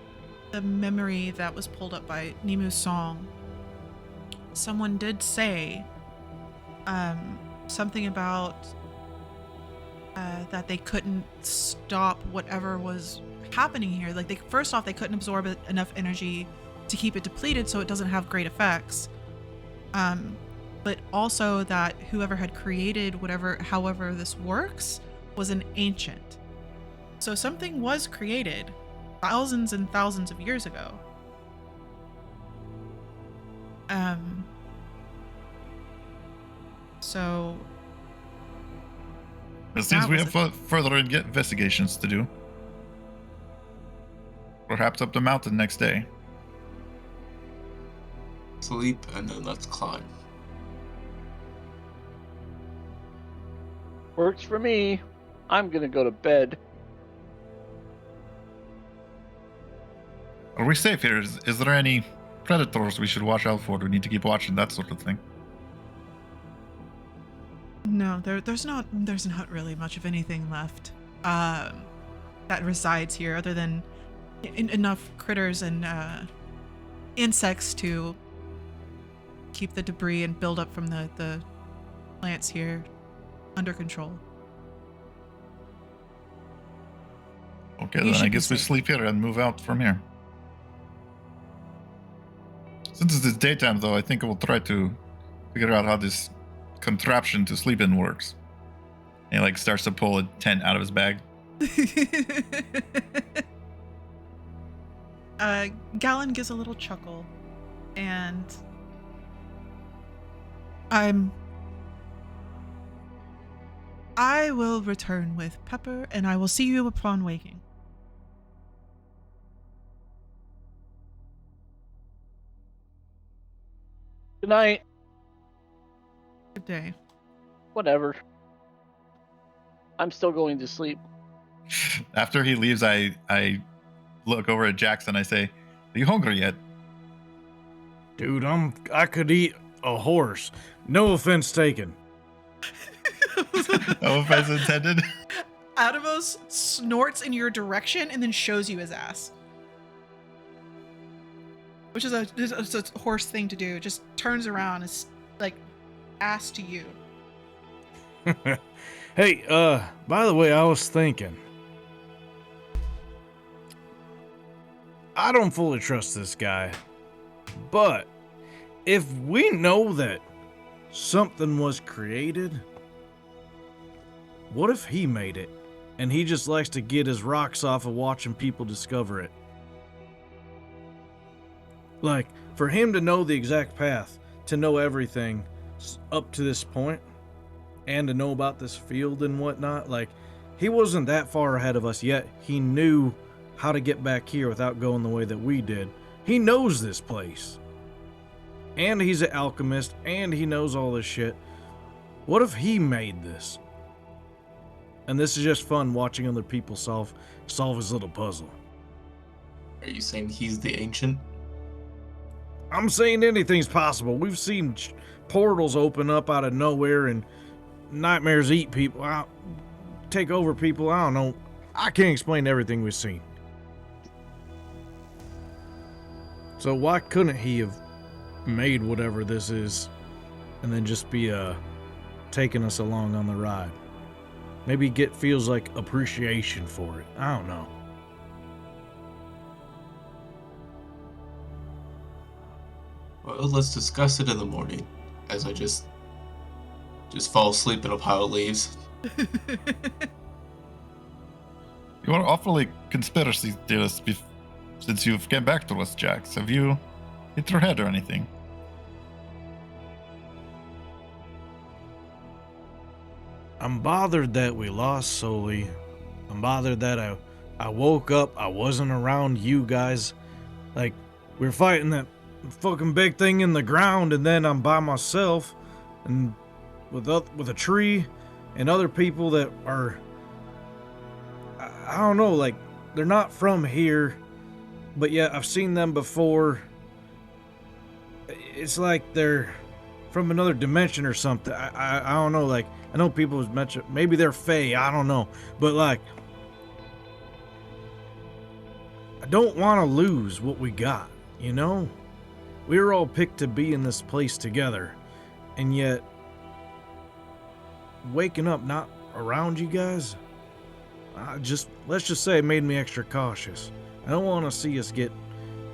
the memory that was pulled up by Nimu's song, someone did say something about that they couldn't stop whatever was happening here. Like, first off, they couldn't absorb enough energy to keep it depleted so it doesn't have great effects. But also that whoever had created however this works was an ancient. So something was created thousands and thousands of years ago. So It seems that we was have further investigations to do. Perhaps up the mountain next day. Sleep and then let's climb. Works for me. I'm gonna go to bed. Are we safe here? Is there any predators we should watch out for? Do we need to keep watching that sort of thing? No, there's not really much of anything left that resides here, other than enough critters and insects to keep the debris and build up from the plants here under control. Okay, You then I should be guess we safe. sleep here and move out from here. Since it's daytime, though, I think I will try to figure out how this contraption to sleep in works. And he like starts to pull a tent out of his bag. Gallon gives a little chuckle, and I will return with Pepper, and I will see you upon waking. Good night. Good day. Whatever. I'm still going to sleep. After he leaves, I look over at Jackson. I say, "Are you hungry yet?" Dude, I could eat a horse. No offense taken. No offense intended. Adamos snorts in your direction and then shows you his ass. Which is a horse thing to do. Just turns around, is like ass to you. Hey, by the way, I was thinking. I don't fully trust this guy, but if we know that something was created, what if he made it and he just likes to get his rocks off of watching people discover it? Like, for him to know the exact path, to know everything up to this point, and to know about this field and whatnot, like, he wasn't that far ahead of us yet. He knew how to get back here without going the way that we did. He knows this place. And he's an alchemist, and he knows all this shit. What if he made this? And this is just fun watching other people solve his little puzzle. Are you saying he's the ancient? I'm saying anything's possible. We've seen portals open up out of nowhere and nightmares eat people, take over people. I don't know. I can't explain everything we've seen. So why couldn't he have made whatever this is and then just be taking us along on the ride? Maybe feels like appreciation for it. I don't know. Well, let's discuss it in the morning, as I just fall asleep in a pile of leaves. You are awfully conspiracy theorist since you've came back to us, Jax. Have you hit your head or anything? I'm bothered that we lost Sully. I'm bothered that I woke up, I wasn't around you guys. Like, we were fighting that fucking big thing in the ground, and then I'm by myself and with a tree and other people that are, I don't know, like, they're not from here, but yet I've seen them before. It's like they're from another dimension or something. I don't know, like, I know people have mentioned maybe they're Fae, I don't know, but like, I don't want to lose what we got, you know? We were all picked to be in this place together, and yet waking up not around you guys, let's just say it made me extra cautious. I don't want to see us get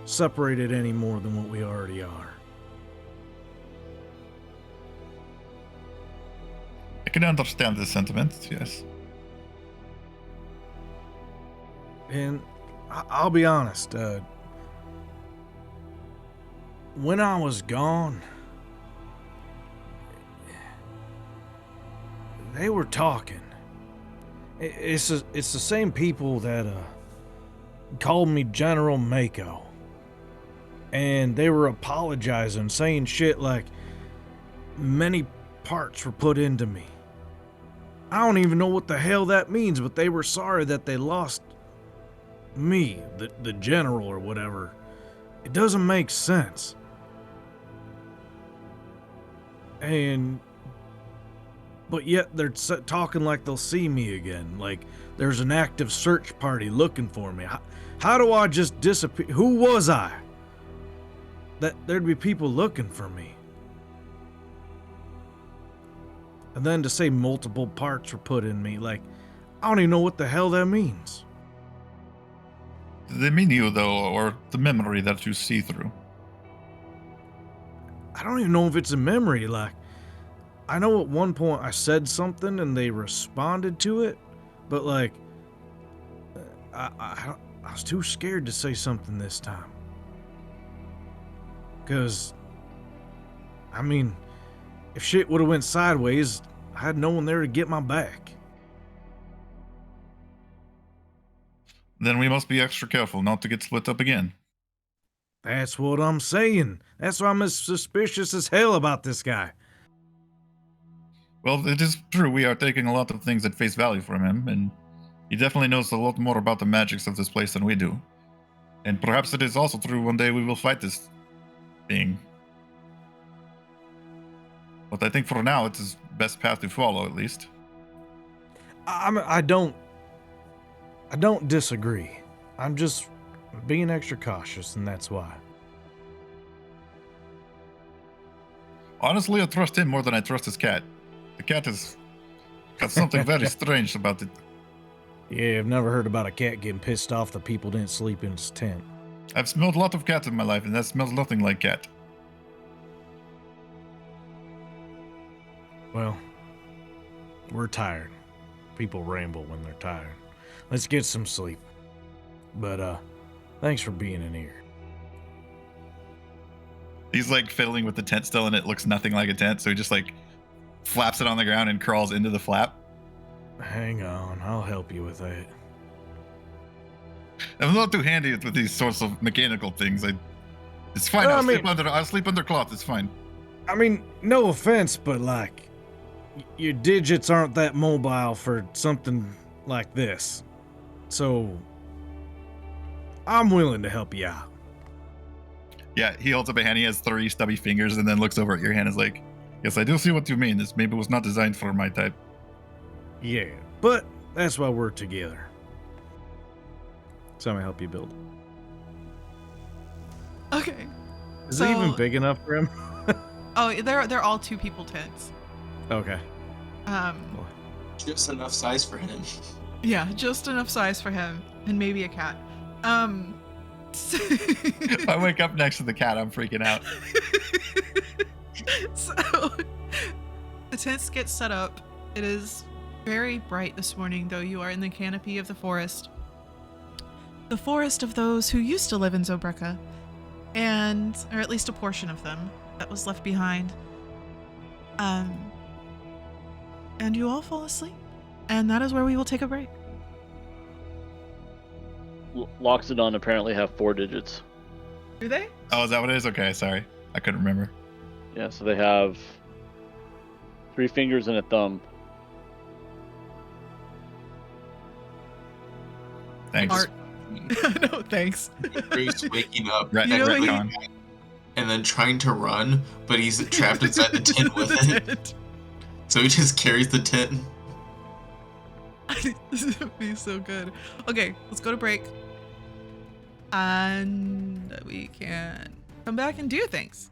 separated any more than what we already are. I can understand the sentiment, yes. And I'll be honest, when I was gone, they were talking. It's the same people that called me General Mako. And they were apologizing, saying shit like many parts were put into me. I don't even know what the hell that means, but they were sorry that they lost me, the general or whatever, it doesn't make sense. But yet they're talking like they'll see me again, like there's an active search party looking for me. How do I just disappear? Who was I? That there'd be people looking for me. And then to say multiple parts were put in me, like, I don't even know what the hell that means. The menu, though, or the memory that you see through? I don't even know if it's a memory. Like, I know at one point I said something and they responded to it, but like, I was too scared to say something this time. Because, I mean, if shit would have went sideways, I had no one there to get my back. Then we must be extra careful not to get split up again. That's what I'm saying. That's why I'm as suspicious as hell about this guy. Well, it is true we are taking a lot of things at face value from him, and he definitely knows a lot more about the magics of this place than we do. And perhaps it is also true one day we will fight this being. But I think for now it is best path to follow, at least. I don't disagree. I'm just being extra cautious, and that's why. Honestly, I trust him more than I trust his cat. The cat has got something very strange about it. Yeah, I've never heard about a cat getting pissed off that people didn't sleep in its tent. I've smelled a lot of cats in my life, and that smells nothing like cat. Well, we're tired. People ramble when they're tired. Let's get some sleep. But, thanks for being in here. He's like fiddling with the tent still, and it looks nothing like a tent, so he just like flaps it on the ground and crawls into the flap. Hang on, I'll help you with that. I'm not too handy with these sorts of mechanical things. It's fine. No, I'll sleep under cloth. It's fine. I mean, no offense, but like, your digits aren't that mobile for something like this. So, I'm willing to help you out. Yeah, he holds up a hand. He has 3 stubby fingers, and then looks over at your hand. And is like, "Yes, I do see what you mean. This maybe was not designed for my type." Yeah, but that's why we're together. So I'm gonna help you build. Okay. Is it even big enough for him? Oh, they're all 2 people tents. Okay. Just enough size for him. Yeah, just enough size for him and maybe a cat. If I wake up next to the cat, I'm freaking out. So the tents get set up. It is very bright this morning, though you are in the canopy of the forest. The forest of those who used to live in Zobreka, or at least a portion of them that was left behind. And you all fall asleep, and that is where we will take a break. Loxodon apparently have 4 digits. Do they? Oh, is that what it is? Okay, sorry. I couldn't remember. Yeah, so they have 3 fingers and a thumb. Thanks. Art. No, thanks. Bruce waking up Right, You know every what night and then trying to run, but he's trapped inside the tent with it. So he just carries the tent. This would be so good. Okay, let's go to break. And we can come back and do things.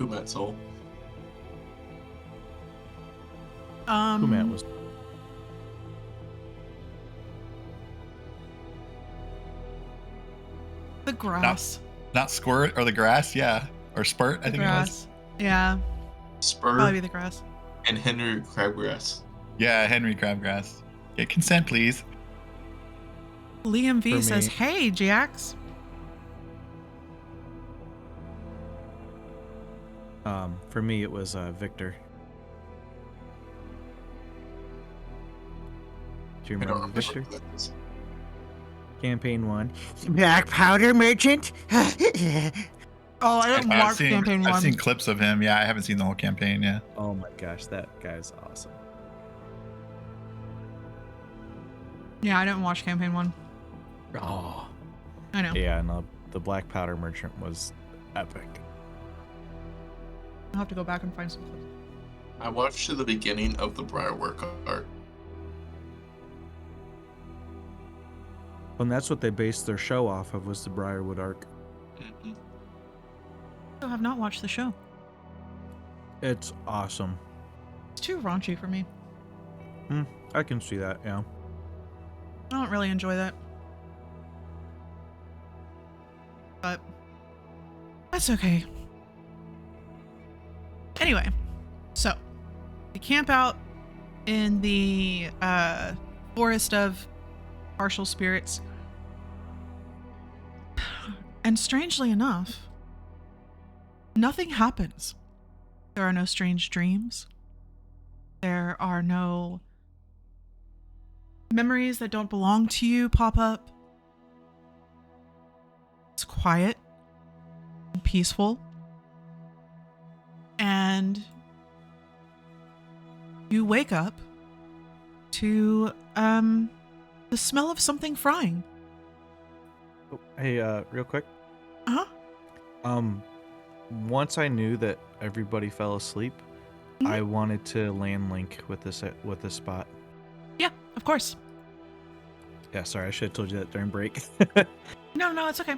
Kumat Soul. Kumat was the grass. Not squirt or the grass, yeah. Or spurt, I The think grass. Yeah, Spur probably the grass. and Henry Crabgrass. it was. Yeah, Henry Crabgrass. Get consent, please. Liam V For says, me- "Hey, Jax." For me, it was Victor. Do you I don't remember remember Victor? who that is. Campaign 1. Black powder merchant? Oh, I didn't watch campaign one. I've seen clips of him. Yeah, I haven't seen the whole campaign. Yeah. Oh my gosh, that guy's awesome. Yeah, I didn't watch campaign one. Oh. I know. Yeah, no, the Black Powder Merchant was epic. I'll have to go back and find some clips. I watched to the beginning of the Briarwork arc. And that's what they based their show off of, was the Briarwood arc. Mhm. I have not watched the show. It's awesome. It's too raunchy for me. I can see that, yeah. I don't really enjoy that. But that's okay. Anyway, so we camp out in the forest of partial spirits. And strangely enough, nothing happens. There are no strange dreams. There are no memories that don't belong to you pop up. It's quiet and peaceful. And you wake up to the smell of something frying. Oh, hey, real quick. Uh-huh. Once I knew that everybody fell asleep, Mhm. I wanted to land link with this spot. Yeah, of course. Yeah, sorry, I should have told you that during break. No, it's okay.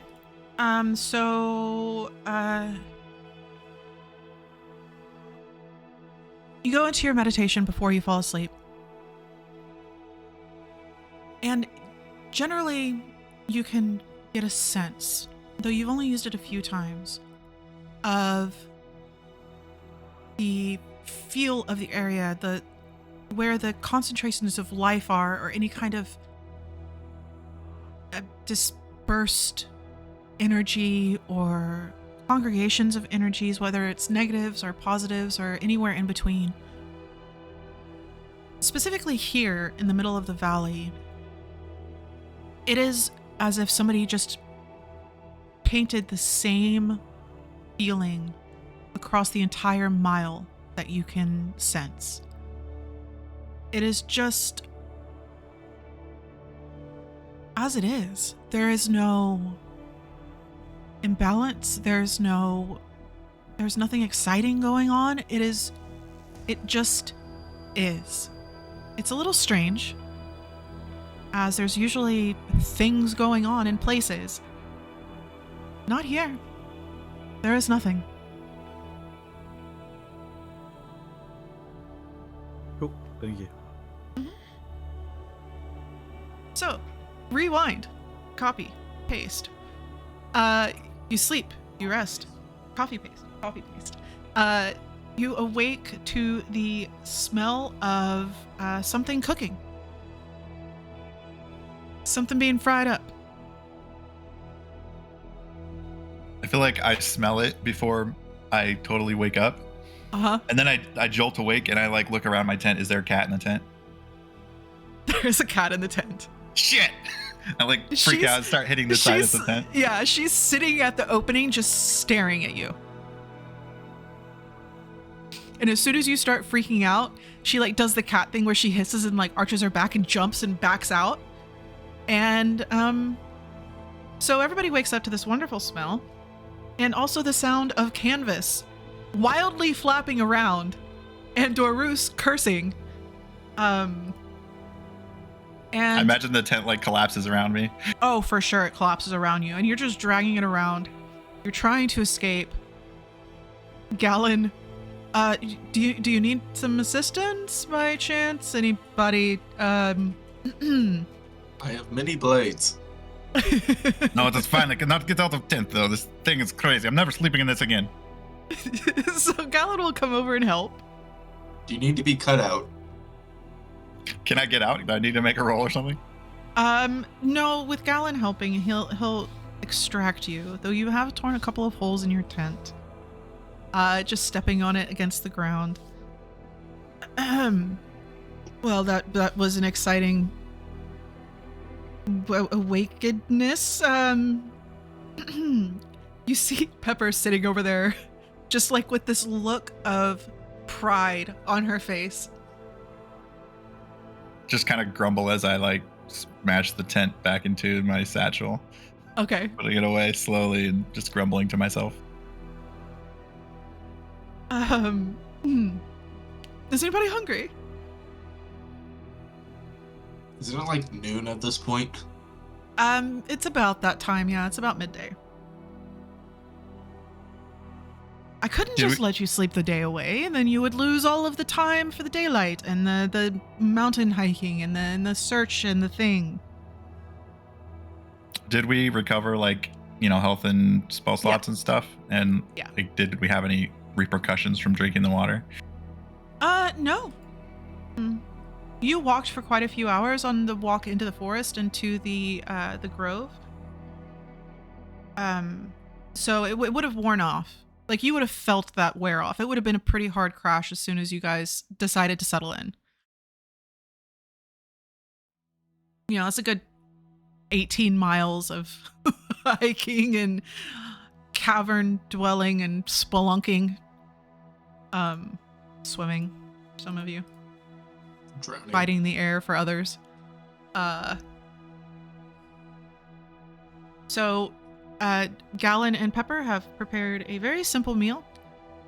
You go into your meditation before you fall asleep. And generally, you can get a sense, though you've only used it a few times, of the feel of the area, where the concentrations of life are, or any kind of dispersed energy or congregations of energies, whether it's negatives or positives or anywhere in between. Specifically here in the middle of the valley, it is as if somebody just painted the same feeling across the entire mile that you can sense. It is just as it is. There is no imbalance. There's nothing exciting going on. It just is. It's a little strange, as there's usually things going on in places. Not here. There is nothing. Cool, thank you. So, rewind, copy, paste. You sleep, you rest, copy paste. You awake to the smell of something cooking. Something being fried up. I feel like I smell it before I totally wake up. Uh-huh. And then I jolt awake and I like look around my tent. Is there a cat in the tent? There's a cat in the tent. Shit! I like freak out and start hitting the side of the tent. Yeah, she's sitting at the opening just staring at you. And as soon as you start freaking out, she like does the cat thing where she hisses and like arches her back and jumps and backs out. And so everybody wakes up to this wonderful smell and also the sound of canvas wildly flapping around and Dorus cursing. And I imagine the tent like collapses around me. oh, for sure it collapses around you and you're just dragging it around. You're trying to escape. Gallon, do you need some assistance by chance? Anybody? I have many blades. No, that's fine. I cannot get out of tent though. This thing is crazy. I'm never sleeping in this again. So Gallon will come over and help. Do you need to be cut out? Can I get out? Do I need to make a roll or something? No. With Gallon helping, he'll extract you. Though you have torn a couple of holes in your tent. Just stepping on it against the ground. Well, that was an exciting awakenedness. You see Pepper sitting over there, just like with this look of pride on her face. Just kind of grumble as I like smash the tent back into my satchel, Okay. putting it away slowly and just grumbling to myself. Is anybody hungry? Is it not like noon at this point? It's about that time, yeah. It's about midday. I couldn't just let you sleep the day away, and then you would lose all of the time for the daylight and the mountain hiking and then the search and the thing. Did we recover like, health and spell slots and stuff? And Yeah. like, did we have any repercussions from drinking the water? No. You walked for quite a few hours on the walk into the forest and to the grove. So it would have worn off. Like, you would have felt that wear off. It would have been a pretty hard crash as soon as you guys decided to settle in. It's a good 18 miles of hiking and cavern dwelling and spelunking. Swimming, some of you. Drowning. Fighting the air for others. So Gallon and Pepper have prepared a very simple meal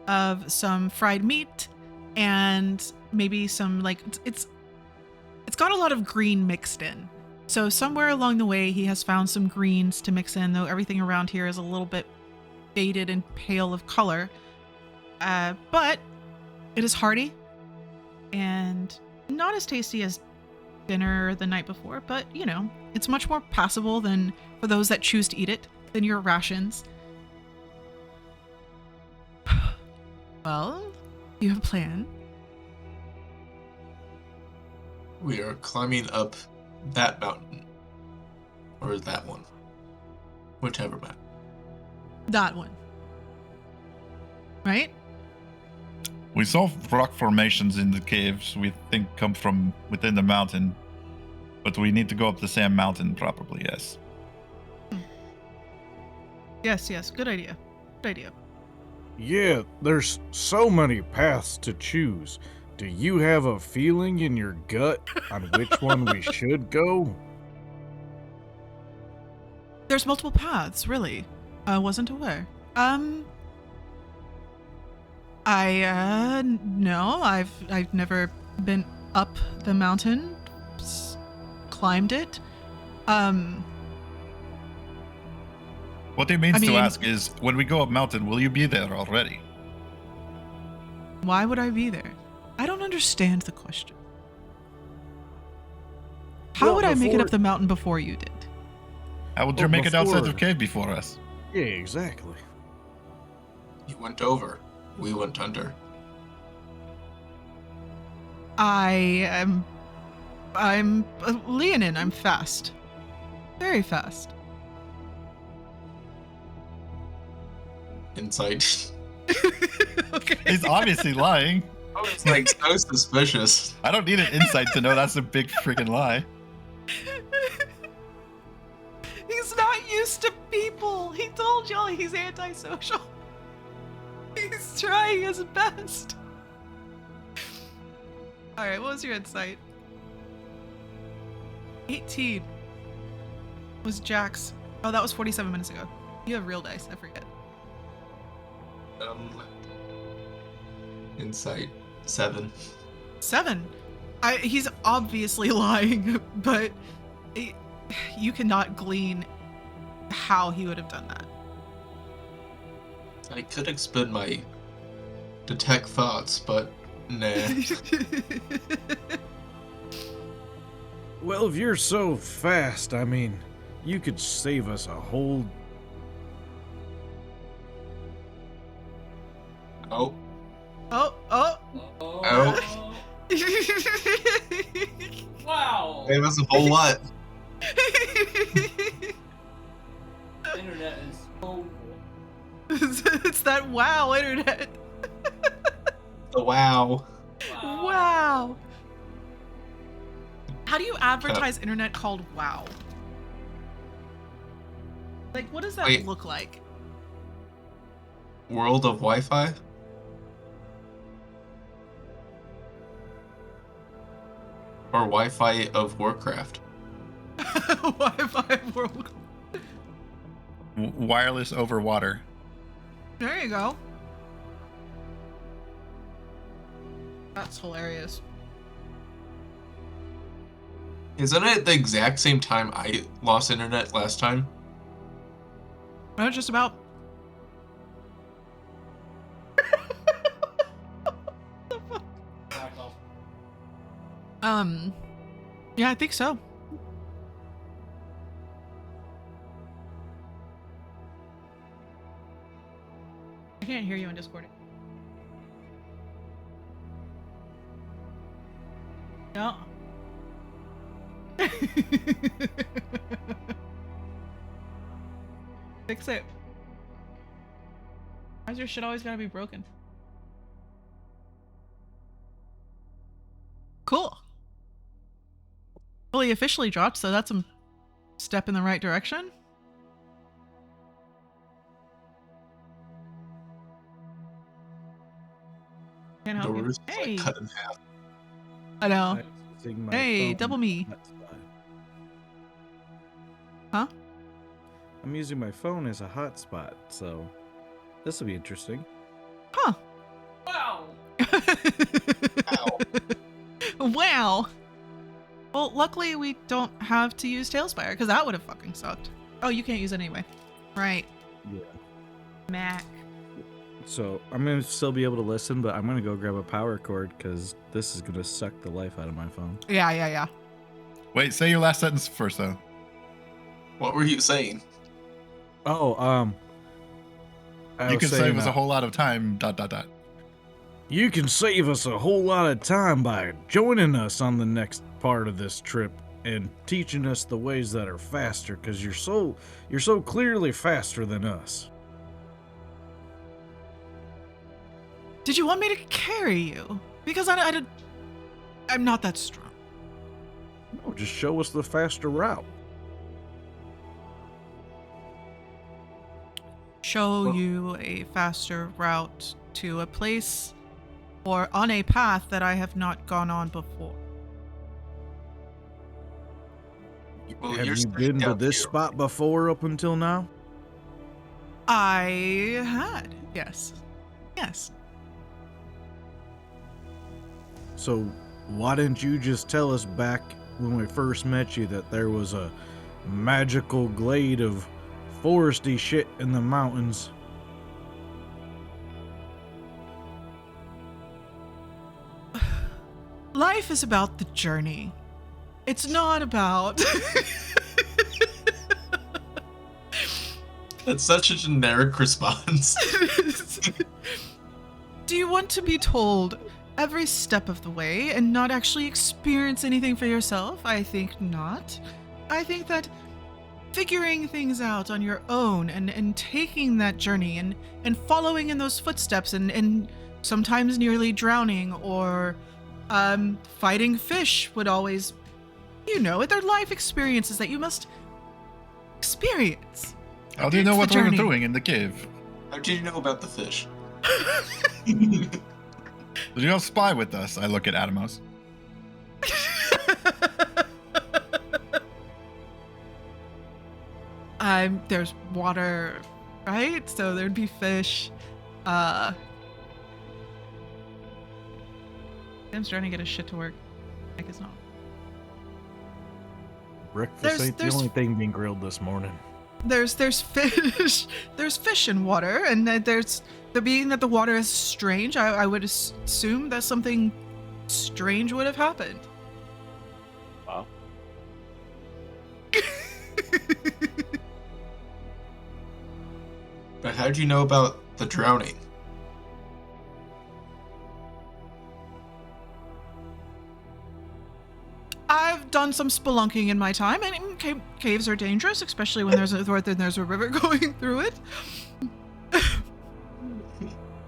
of some fried meat and maybe some, like, it's got a lot of green mixed in. So somewhere along the way he has found some greens to mix in, though everything around here is a little bit faded and pale of color. But it is hearty and not as tasty as dinner the night before, but it's much more passable than for those that choose to eat it than your rations. Well, you have a plan. We are climbing up that mountain. Or that one. Whichever mountain. That one. Right? We saw rock formations in the caves we think come from within the mountain, but we need to go up the same mountain probably, yes. Yes. Good idea. Yeah, there's so many paths to choose. Do you have a feeling in your gut on which one we should go? There's multiple paths, really. I wasn't aware. No, I've never been up the mountain, climbed it. What he means I to mean- ask is, when we go up mountain, will you be there already? Why would I be there? I don't understand the question. How Well, would I make it before- up the mountain before you did? How would you Well, make it outside before- the cave before us? Yeah, exactly. You went over. We went under. I'm Leonin. I'm fast. Very fast. Insight. Okay. He's obviously lying. Oh, it's like so suspicious. I don't need an insight to know that's a big freaking lie. He's not used to people. He told y'all he's antisocial. He's trying his best. Alright, what was your insight? 18 was Jack's. Oh, that was 47 minutes ago. You have real dice, I forget. Insight 7. 7. He's obviously lying, but you cannot glean how he would have done that. I could expend my detect thoughts, but nah. Well, if you're so fast, I mean, you could save us a whole... Oh, Oh, oh. oh. Wow. Gave us a whole lot. Internet is so It's that wow internet. The wow. Wow. How do you advertise internet called wow? Like, what does that Wait. look like? World of Wi-Fi? Or Wi-Fi of Warcraft? Wi-Fi world. Wireless over water. There you go. That's hilarious. Isn't it the exact same time I lost internet last time? No, just about. Yeah, I think so. I can't hear you in Discord. No. Fix it. Why's your shit always gotta be broken? Cool. Fully officially dropped, so that's a step in the right direction. Can't help you. Doors Hey. like cut in half. I know. I'm using my Hey, phone double me. as a hotspot. Huh? I'm using my phone as a hotspot, so this will be interesting. Huh. wow. Ow. Wow. Well, luckily we don't have to use Tailspire, because that would have fucking sucked. Oh, you can't use it anyway. Right. Yeah. Mac. So I'm gonna still be able to listen, but I'm gonna go grab a power cord because this is gonna suck the life out of my phone. Yeah. Wait, say your last sentence first, though. What were you saying? Oh, I You was can saying, save us a whole lot of time. ... You can save us a whole lot of time by joining us on the next part of this trip and teaching us the ways that are faster, because you're so clearly faster than us. Did you want me to carry you? Because I'm not that strong. No, just show us the faster route. Show Well- you a faster route to a place or on a path that I have not gone on before. Well, Have you're you straight been to down this here. spot before up until now? I had, yes. Yes. So why didn't you just tell us back when we first met you that there was a magical glade of foresty shit in the mountains? Life is about the journey. It's not about... That's such a generic response. Do you want to be told every step of the way and not actually experience anything for yourself? I think not. I think that figuring things out on your own and taking that journey and following in those footsteps and sometimes nearly drowning or fighting fish would always, they're life experiences that you must experience. How do you know It's what the we were journey. doing in the cave? How did you know about the fish? Did you all spy with us? I look at Atomos. There's water, right? So there'd be fish. Sam's trying to get his shit to work. Like it's not. Breakfast There's- ain't the there's- only thing being grilled this morning. There's fish. There's fish in water, and there's the being that the water is strange. I would assume that something strange would have happened. Wow. But how'd you know about the drowning? I've done some spelunking in my time, and caves are dangerous, especially when there's a river going through it.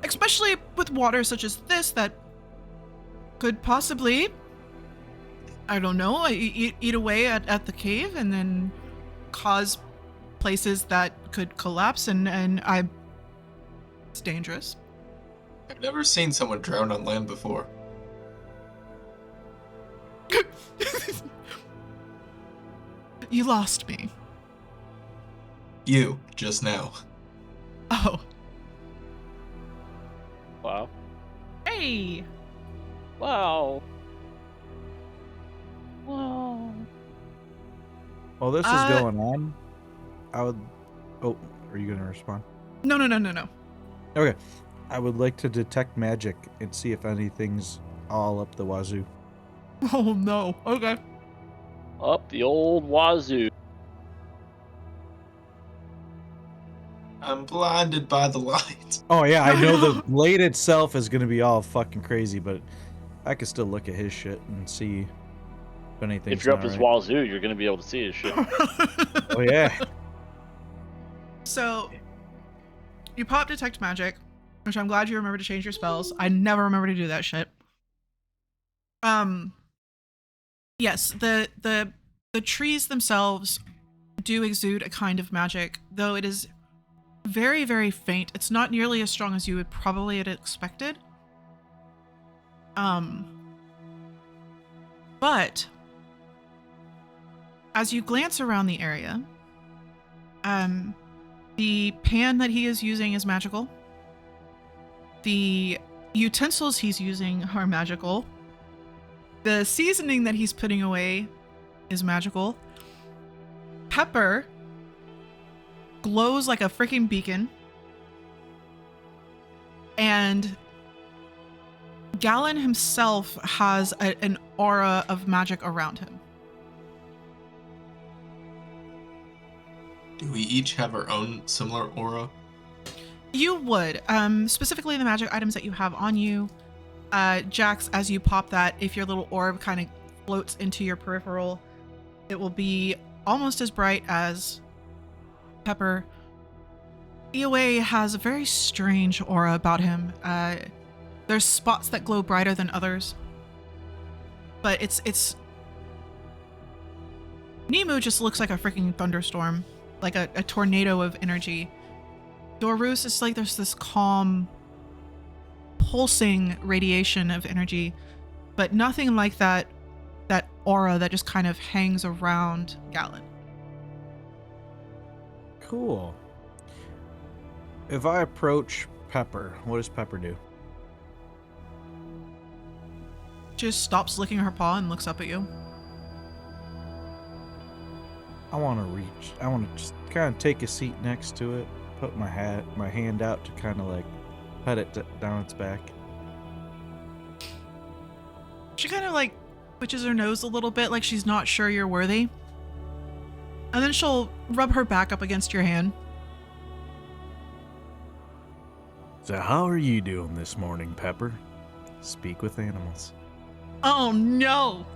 Especially with water such as this that could possibly, I don't know, eat away at the cave and then cause places that could collapse, and it's dangerous. I've never seen someone drown on land before. You lost me. You, just now. Oh. Wow. Hey! Wow. Wow. While this is going on, I would... Oh, are you going to respond? No. Okay. I would like to detect magic and see if anything's all up the wazoo. Oh no. Okay. Up the old wazoo. I'm blinded by the light. Oh yeah, I know the blade itself is going to be all fucking crazy, but I could still look at his shit and see if anything's If you're up not his right. wazoo, you're gonna be able to see his shit. Oh yeah. So, you pop detect magic, which I'm glad you remember to change your spells. I never remember to do that shit. Yes, the trees themselves do exude a kind of magic, though it is very, very faint. It's not nearly as strong as you would probably have expected. But as you glance around the area, the pan that he is using is magical. The utensils he's using are magical. The seasoning that he's putting away is magical. Pepper glows like a freaking beacon. And Galen himself has an aura of magic around him. Do we each have our own similar aura? You would. Specifically the magic items that you have on you. Jax, as you pop that, if your little orb kind of floats into your peripheral, it will be almost as bright as Pepper. EOA has a very strange aura about him. There's spots that glow brighter than others. But it's... Nemu just looks like a freaking thunderstorm. Like a tornado of energy. Dorus is like there's this calm, pulsing radiation of energy, but nothing like that aura that just kind of hangs around Galen. Cool. If I approach Pepper, what does Pepper do? Just stops licking her paw and looks up at you. I want to just kind of take a seat next to it, put my hand out to kind of like pet it down its back. She kind of like twitches her nose a little bit like she's not sure you're worthy. And then she'll rub her back up against your hand. So how are you doing this morning, Pepper? Speak with animals. Oh no!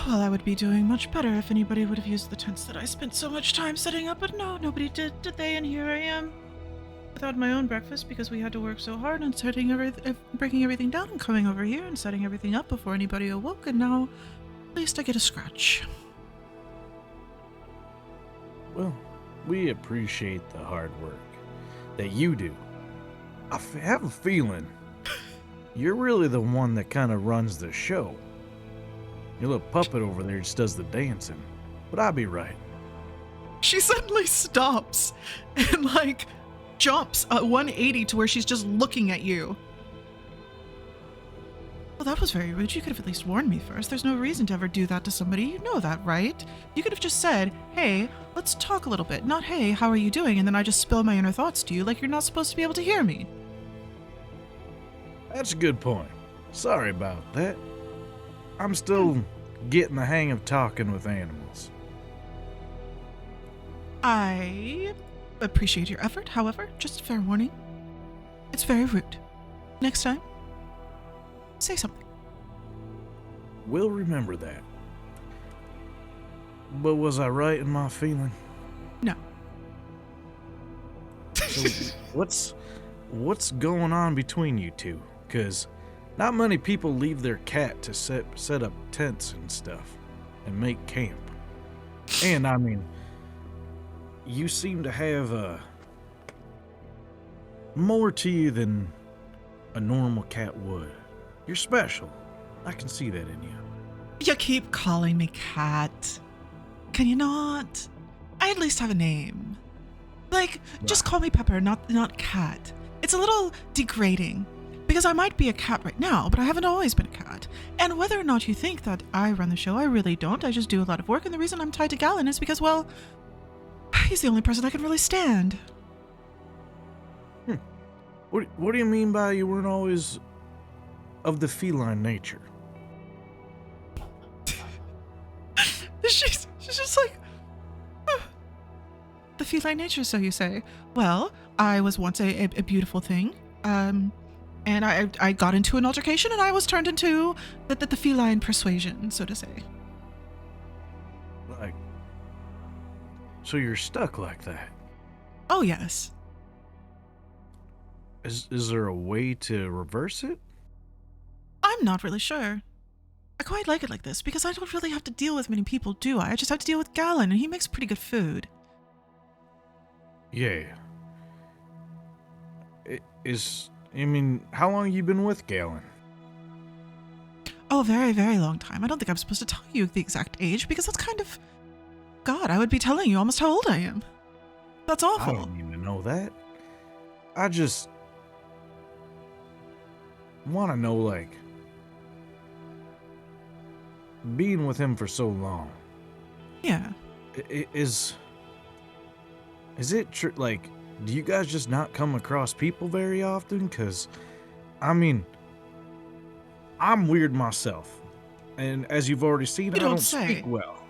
Well, I would be doing much better if anybody would have used the tents that I spent so much time setting up, but no, nobody did they? And here I am, without my own breakfast because we had to work so hard on breaking everything down and coming over here and setting everything up before anybody awoke, and now at least I get a scratch. Well, we appreciate the hard work that you do. I have a feeling you're really the one that kind of runs the show. Your little puppet over there just does the dancing. But I'll be right. She suddenly stops and like jumps 180 to where she's just looking at you. Well, that was very rude. You could have at least warned me first. There's no reason to ever do that to somebody. You know that, right? You could have just said, hey, let's talk a little bit. Not, hey, how are you doing? And then I just spill my inner thoughts to you like you're not supposed to be able to hear me. That's a good point. Sorry about that. I'm still getting the hang of talking with animals. I appreciate your effort. However, just a fair warning. It's very rude. Next time, say something. We'll remember that. But was I right in my feeling? No. So what's going on between you two? Because not many people leave their cat to set up tents and stuff and make camp. And I mean, you seem to have more to you than a normal cat would. You're special. I can see that in you. You keep calling me Cat. Can you not? I at least have a name. Like, just call me Pepper, not Cat. It's a little degrading. Because I might be a cat right now, but I haven't always been a cat. And whether or not you think that I run the show, I really don't. I just do a lot of work, and the reason I'm tied to Galen is because, well, he's the only person I can really stand. What do you mean by you weren't always of the feline nature? She's just like, the feline nature, so you say. Well, I was once a beautiful thing, and I got into an altercation, and I was turned into the feline persuasion, so to say. Like, so you're stuck like that? Oh, yes. Is there a way to reverse it? I'm not really sure. I quite like it like this, because I don't really have to deal with many people, do I? I just have to deal with Galen, and he makes pretty good food. Yeah. I mean, how long you been with Galen? Oh, a very, very long time. I don't think I'm supposed to tell you the exact age, because that's kind of... God, I would be telling you almost how old I am. That's awful. I don't need to know that. I just want to know, like, being with him for so long. Yeah. Is it true? Like, do you guys just not come across people very often? Because, I mean, I'm weird myself. And as you've already seen, I don't speak well.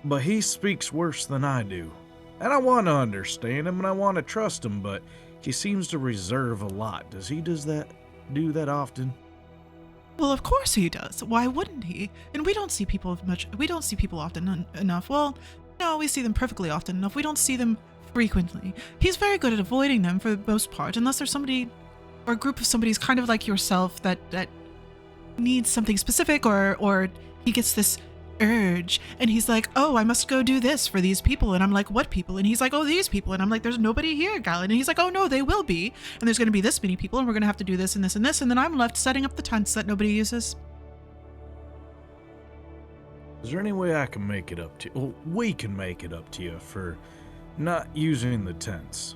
But he speaks worse than I do. And I want to understand him and I want to trust him, but he seems to reserve a lot. Does he do that often? Well, of course he does. Why wouldn't he? And we don't see people often enough. Well, no, we see them perfectly often enough. We don't see them frequently. He's very good at avoiding them for the most part, unless there's somebody or a group of somebody's kind of like yourself that needs something specific, or he gets this urge and he's like, oh, I must go do this for these people. And I'm like, what people? And he's like, oh, these people. And I'm like, there's nobody here, Galen. And he's like, oh no, they will be. And there's going to be this many people and we're going to have to do this and this and this. And then I'm left setting up the tents that nobody uses. Is there any way I can make it up to you? Well, we can make it up to you for not using the tents.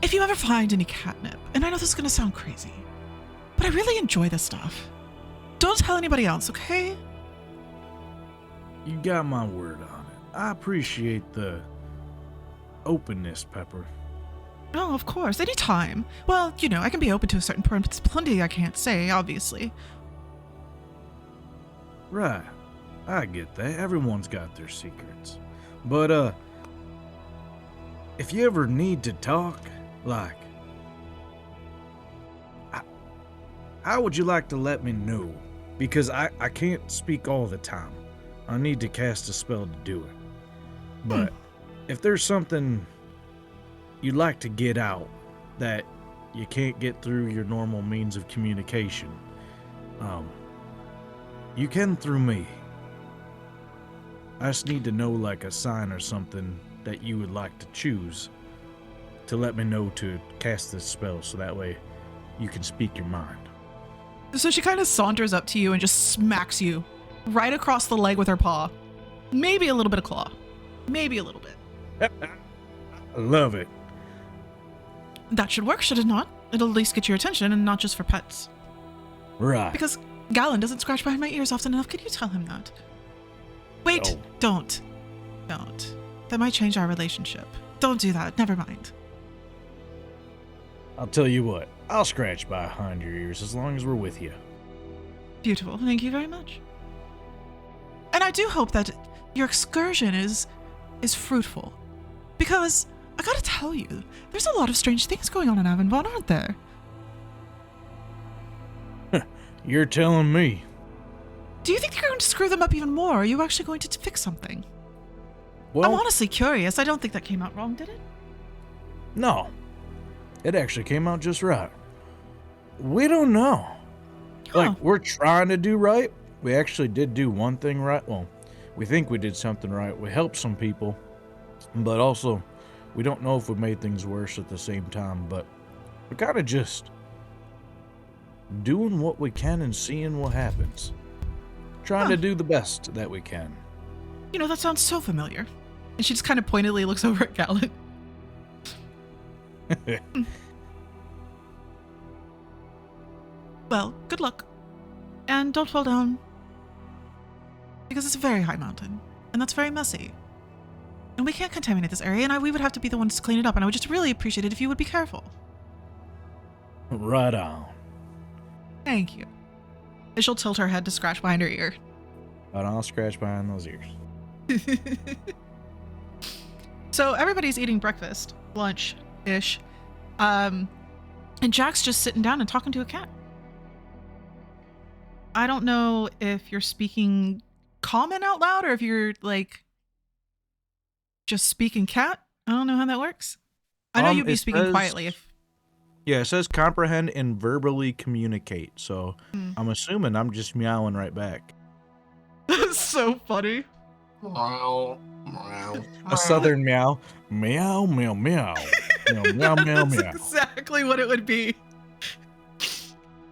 If you ever find any catnip, and I know this is going to sound crazy, but I really enjoy this stuff. Don't tell anybody else, okay? You got my word on it. I appreciate the openness, Pepper. Oh, of course, anytime. Well, you know, I can be open to a certain point, but there's plenty I can't say, obviously. Right. I get that. Everyone's got their secrets. But, if you ever need to talk, like, how would you like to let me know? Because I can't speak all the time. I need to cast a spell to do it. But if there's something you'd like to get out that you can't get through your normal means of communication, you can through me. I just need to know, like, a sign or something that you would like to choose to let me know to cast this spell, so that way you can speak your mind. So she kind of saunters up to you and just smacks you right across the leg with her paw. Maybe a little bit of claw. Maybe a little bit. I love it. That should work, should it not? It'll at least get your attention and not just for pets. Right. Because Galen doesn't scratch behind my ears often enough. Could you tell him that? Wait, No. Don't. That might change our relationship. Don't do that. Never mind. I'll tell you what. I'll scratch behind your ears as long as we're with you. Beautiful. Thank you very much. And I do hope that your excursion is fruitful. Because, I gotta tell you, there's a lot of strange things going on in Avonbon, aren't there? You're telling me. Do you think you're going to screw them up even more, or are you actually going to fix something? Well, I'm honestly curious. I don't think that came out wrong, did it? no. It actually came out just right. We don't know. Huh. Like, we're trying to do right. We actually did do one thing right. Well, we think we did something right. We helped some people. But also, we don't know if we made things worse at the same time. But we're kind of just doing what we can and seeing what happens. Trying to do the best that we can. You know, that sounds so familiar. And she just kind of pointedly looks over at Galen. Well, good luck. And don't fall down. Because it's a very high mountain. And that's very messy. And we can't contaminate this area, and we would have to be the ones to clean it up, and I would just really appreciate it if you would be careful. Right on. Thank you. And she'll tilt her head to scratch behind her ear. But I'll scratch behind those ears. So everybody's eating breakfast, lunch-ish, and Jack's just sitting down and talking to a cat. I don't know if you're speaking common out loud or if you're, like, just speaking cat. I don't know how that works. I know you'd be it speaking says- quietly if... Yeah, it says comprehend and verbally communicate. So I'm assuming I'm just meowing right back. That's so funny. Meow, meow. A southern meow. Meow, meow, meow. Meow, meow, meow, That's meow. exactly what it would be.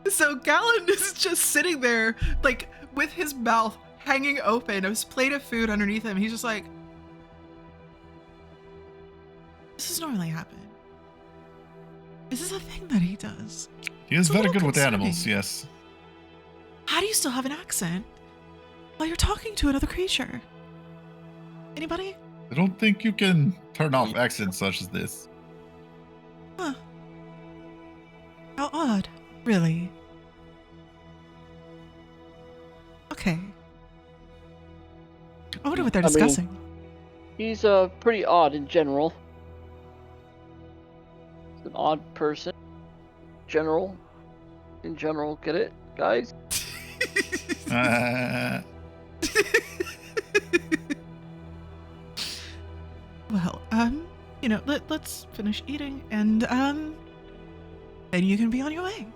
So Galen is just sitting there, like, with his mouth hanging open, his plate of food underneath him. He's just like, this does normally happen. Is this a thing that he does? He is It's a very little good with animals, concerning. yes. How do you still have an accent while you're talking to another creature? Anybody? I don't think you can turn off accents such as this. Huh. How odd. Really? Okay. I wonder what they're I mean- discussing. He's pretty odd in general. He's an odd person. In general, get it, guys? Well, you know, let's finish eating and, then you can be on your way.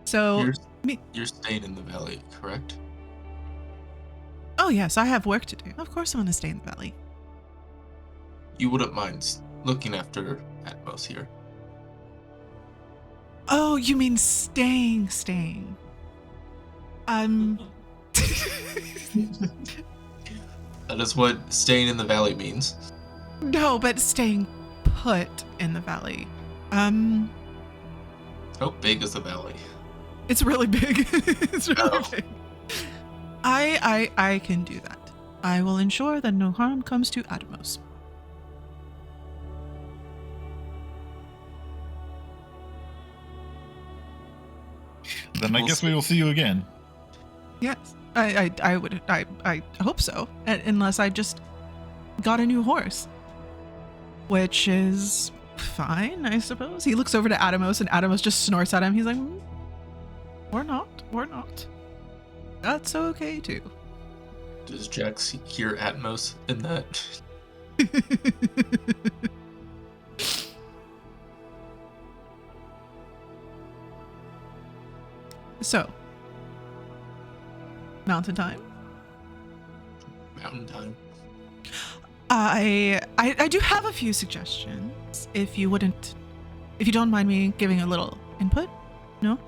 So, You're staying in the valley, correct? oh yes, I have work to do. Of course I'm gonna stay in the valley. You wouldn't mind looking after Atmos here. Oh, you mean staying. That is what staying in the valley means. No, but staying put in the valley. How big is the valley? It's really big. It's really Oh. big. I can do that. I will ensure that no harm comes to Atmos. Then I guess we will see you again. Yes, I hope so. Unless I just got a new horse, which is fine, I suppose. He looks over to Atomos, and Atomos just snorts at him. He's like, "Or not. That's okay too." Does Jack hear Atmos in that? So, mountain time. Mountain time. I do have a few suggestions. If you don't mind me giving a little input, no?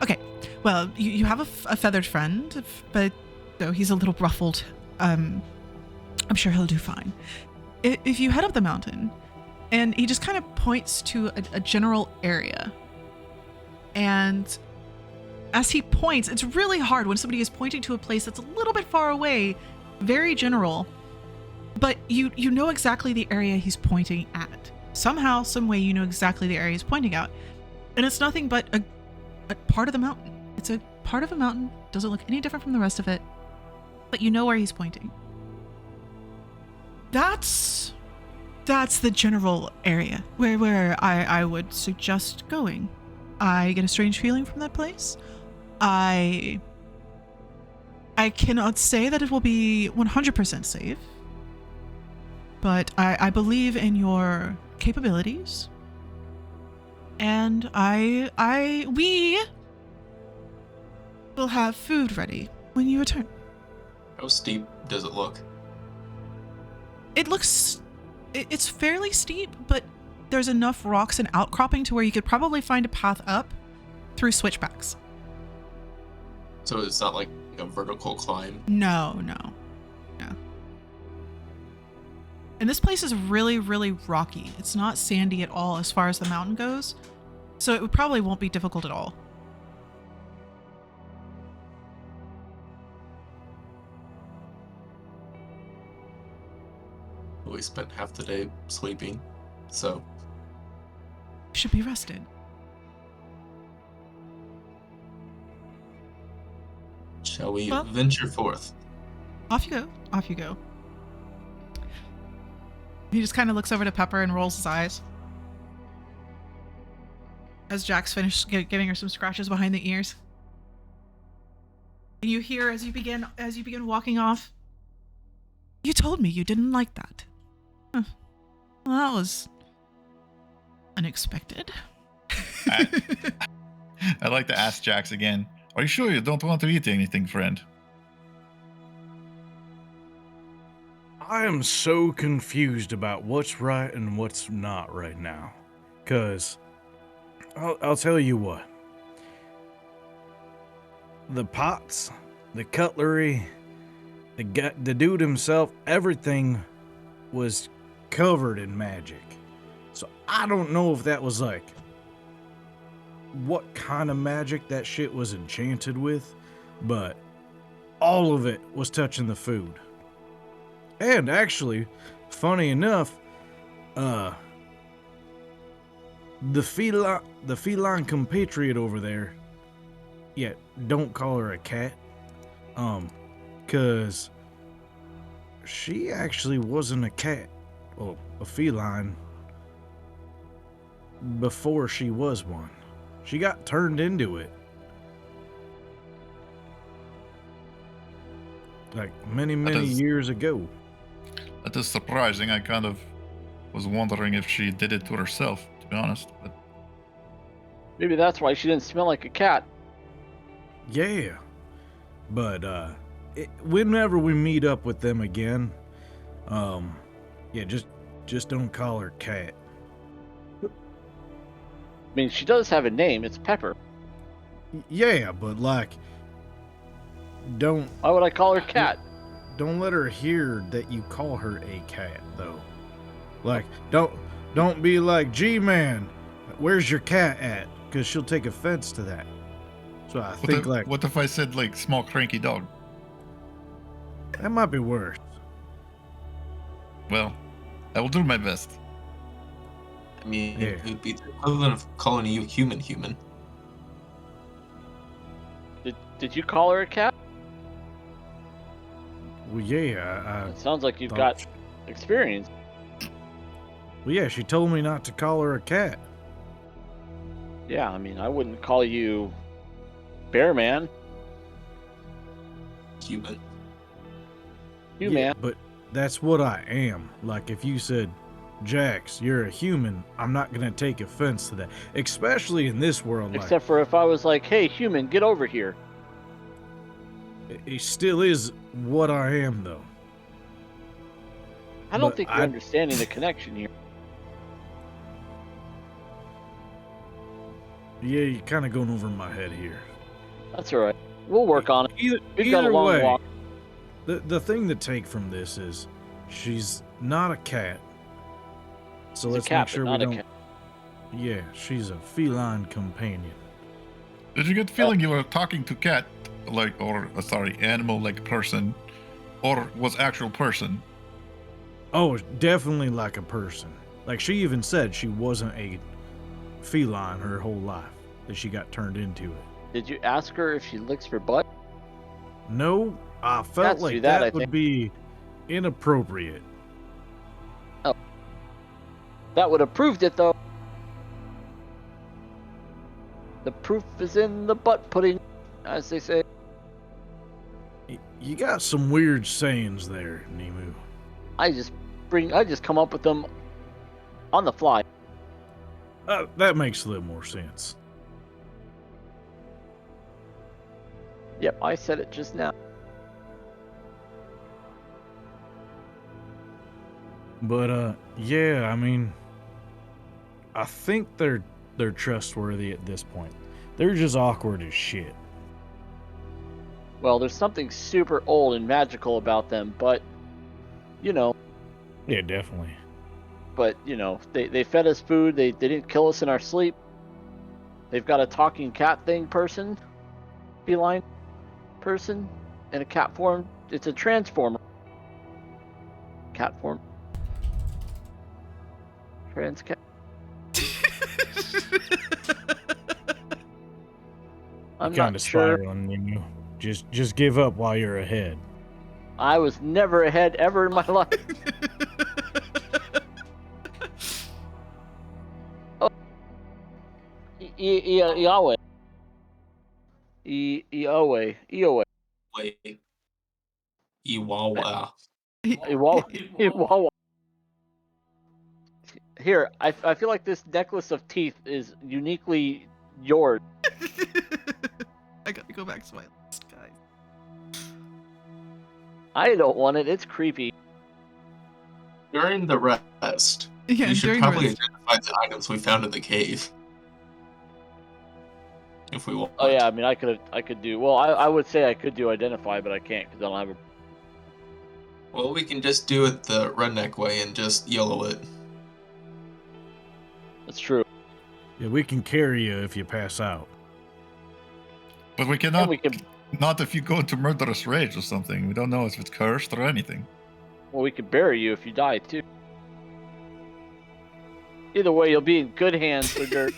Okay. Well, you have a feathered friend, but so he's a little ruffled. I'm sure he'll do fine. If you head up the mountain, and he just kind of points to a general area, and as he points, it's really hard when somebody is pointing to a place that's a little bit far away, very general, but you know exactly the area he's pointing at. Somehow, some way, you know exactly the area he's pointing out, and it's nothing but a part of the mountain. It's a part of a mountain, doesn't look any different from the rest of it, but you know where he's pointing. That's the general area where I would suggest going. I get a strange feeling from that place. I cannot say that it will be 100% safe, but I believe in your capabilities, and we will have food ready when you return. How steep does it look? It's fairly steep, but there's enough rocks and outcropping to where you could probably find a path up through switchbacks. So it's not like a vertical climb? No. And this place is really, really rocky. It's not sandy at all as far as the mountain goes, so it probably won't be difficult at all. We spent half the day sleeping, so... You should be rested. Shall we Well, venture forth? Off you go. He just kind of looks over to Pepper and rolls his eyes. As Jack's finished giving her some scratches behind the ears. And you hear as you begin walking off, "You told me you didn't like that." Huh. Well, that was unexpected. I'd like to ask Jax again. Are you sure you don't want to eat anything, friend? I am so confused about what's right and what's not right now. Cause I'll tell you what. The pots, the cutlery, the dude himself, everything was covered in magic. So I don't know if that was like what kind of magic that shit was enchanted with, but all of it was touching the food. And actually, funny enough, the feline compatriot over there, yeah, don't call her a cat, cause she actually wasn't a cat, or a feline, before she was one. She got turned into it. Like many years ago. That is surprising. I kind of was wondering if she did it to herself, to be honest. But Maybe that's why she didn't smell like a cat. Yeah. But, whenever we meet up with them again, yeah, just don't call her Cat. I mean, she does have a name. It's Pepper. Yeah, but like, don't Why would I call her Cat? don't let her hear that you call her a cat, though. Like, don't be like, G-Man, where's your cat at? Because she'll take offense to that. So I think like what if I said like small cranky dog? that might be worse. Well, I will do my best. I mean, Yeah. it would be the equivalent of calling you human. Did you call her a cat? Well, yeah, It sounds like you've thought- got experience. well, yeah, she told me not to call her a cat. Yeah, I mean, I wouldn't call you Bear Man. Human. You Yeah, man. but that's what I am. Like, if you said, Jax, you're a human, I'm not gonna take offense to that. Especially in this world, like, Except for if I was like, hey, human, get over here. it still is what I am, though. I don't But think you're understanding the connection here. Yeah, you're kind of going over my head here. That's all right. We'll work on it. Either, We've got a either long way, walk. The thing to take from this is she's not a cat. So She's let's a cat, make sure but we not a don't. cat. Yeah, she's a feline companion. Did you get the feeling you were talking to cat, animal like person, or was actual person? Oh, definitely like a person. Like she even said she wasn't a feline her whole life, that she got turned into it. Did you ask her if she licks for butt? No, I felt Cats do like that, that I would think. be inappropriate. That would have proved it, though. The proof is in the butt pudding, as they say. You got some weird sayings there, Nemu. I just come up with them on the fly. That makes a little more sense. Yep, I said it just now. But yeah, I mean, I think they're trustworthy at this point. They're just awkward as shit. Well, there's something super old and magical about them, but, you know, Yeah, definitely. they fed us food, they didn't kill us in our sleep. They've got a talking cat thing person, feline person, in a cat form. It's a transformer. Cat form. Trans cat. I'm Kind not of sure. spiraling, Nemu. Just give up while you're ahead. I was never ahead ever in my life. Oh, Yahweh. Eowe. Wait. Iwawa. Iwawa. Here, I feel like this necklace of teeth is uniquely yours. I gotta go back to my list, guys. I don't want it. It's creepy. During the rest, Yeah, we should during probably rest. identify the items we found in the cave. If we want. Oh yeah, I mean, I could do. Well, I would say I could do identify, but I can't because I don't have a. Well, we can just do it the redneck way and just yellow it. That's true. Yeah, we can carry you if you pass out. But we And cannot. we can. Not if you go into murderous rage or something. We don't know if it's cursed or anything. Well, we could bury you if you die too. Either way, you'll be in good hands, Dirt.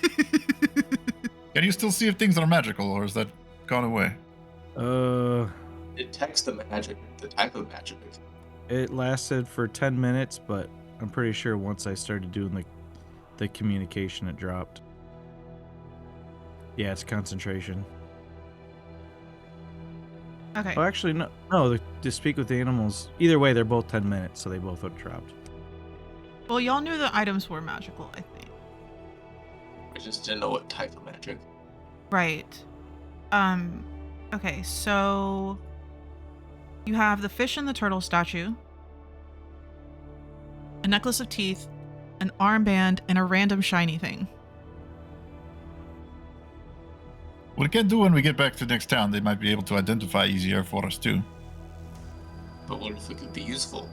Can you still see if things are magical, or is that gone away? It detects the magic, the type of magic. It lasted for 10 minutes, but I'm pretty sure once I started doing the communication, it dropped. Yeah, it's concentration. Okay. Oh, actually, no. To speak with the animals. Either way, they're both 10 minutes, so they both have dropped. Well, y'all knew the items were magical, I think. I just didn't know what type of magic. Right. Okay, so you have the fish and the turtle statue, a necklace of teeth, an armband, and a random shiny thing. What we can do when we get back to the next town, they might be able to identify easier for us too. But what if it could be useful?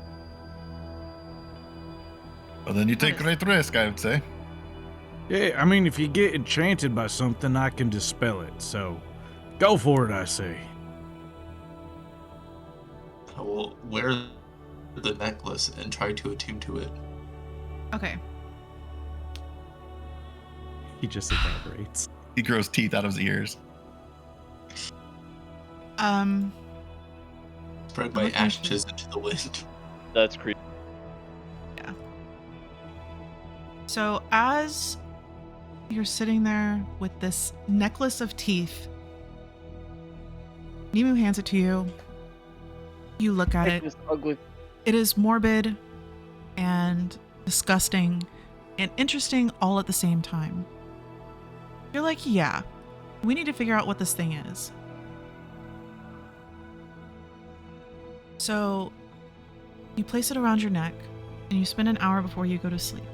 But then you take great risk, I would say. Yeah, I mean, if you get enchanted by something, I can dispel it. So, go for it, I say. I will wear the necklace and try to attune to it. Okay. He just evaporates. He grows teeth out of his ears. Spread my ashes into the wind. That's creepy. Yeah. So as you're sitting there with this necklace of teeth, Nemu hands it to you. You look at it. It's ugly. It is morbid and disgusting and interesting all at the same time. You're like, yeah, we need to figure out what this thing is. So you place it around your neck and you spend an hour before you go to sleep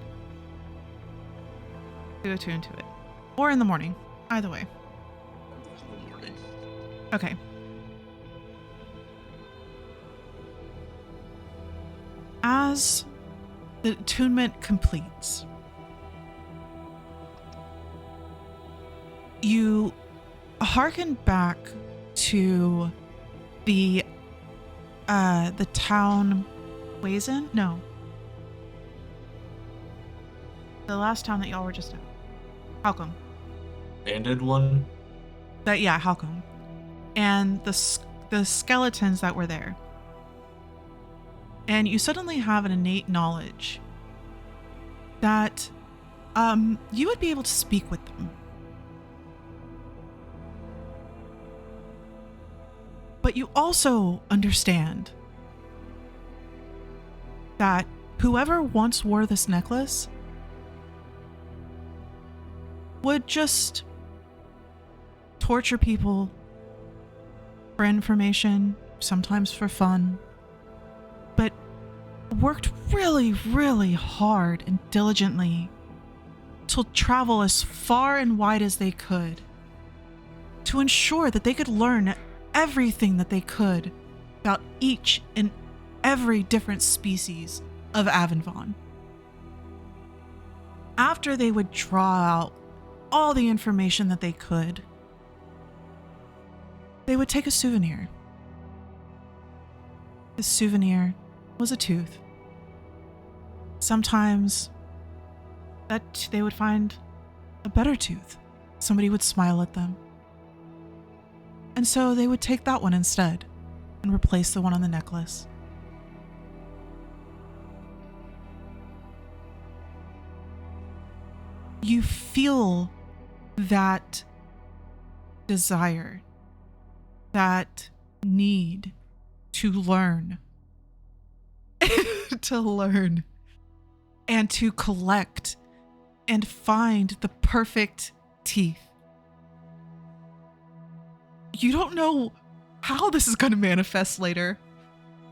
to attune to it. Or in the morning, either way. In the morning. Okay. as the attunement completes, you hearken back to the town Wazen? No. The last town that y'all were just in. Halcom. Banded one? Yeah, Halcom. And the skeletons that were there. And you suddenly have an innate knowledge that you would be able to speak with them. But you also understand that whoever once wore this necklace would just torture people for information, sometimes for fun, but worked really, really hard and diligently to travel as far and wide as they could to ensure that they could learn everything that they could about each and every different species of Avenvon. After they would draw out all the information that they could, they would take a souvenir. The souvenir was a tooth. Sometimes that they would find a better tooth. Somebody would smile at them. And so they would take that one instead and replace the one on the necklace. You feel that desire, that need to learn, to learn and to collect and find the perfect teeth. You don't know how this is going to manifest later,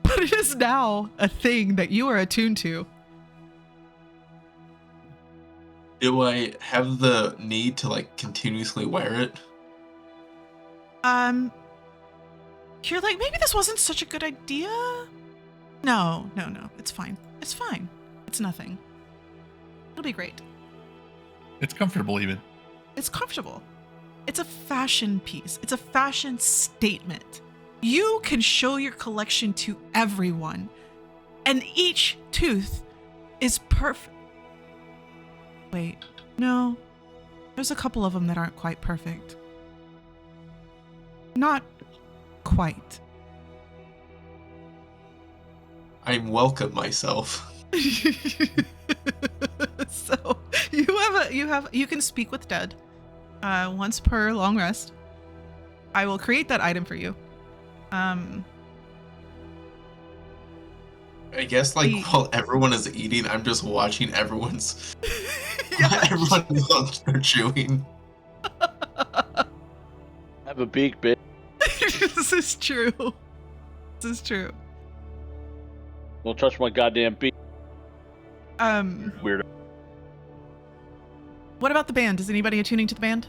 but it is now a thing that you are attuned to. Do I have the need to like continuously wear it? You're like, maybe this wasn't such a good idea. No, it's fine. It's fine. It's nothing. It'll be great. It's comfortable even. It's comfortable. It's a fashion piece. It's a fashion statement. You can show your collection to everyone, and each tooth is perfect. Wait, no. There's a couple of them that aren't quite perfect. Not quite. I welcome myself. So you can speak with dead once per long rest. I will create that item for you. I guess like while everyone is eating, I'm just watching everyone's everyone's lunch they're chewing. Have a beak, bitch. This is true. This is true. Don't touch my goddamn beak. Weirdo. What about the band? Is anybody attuning to the band?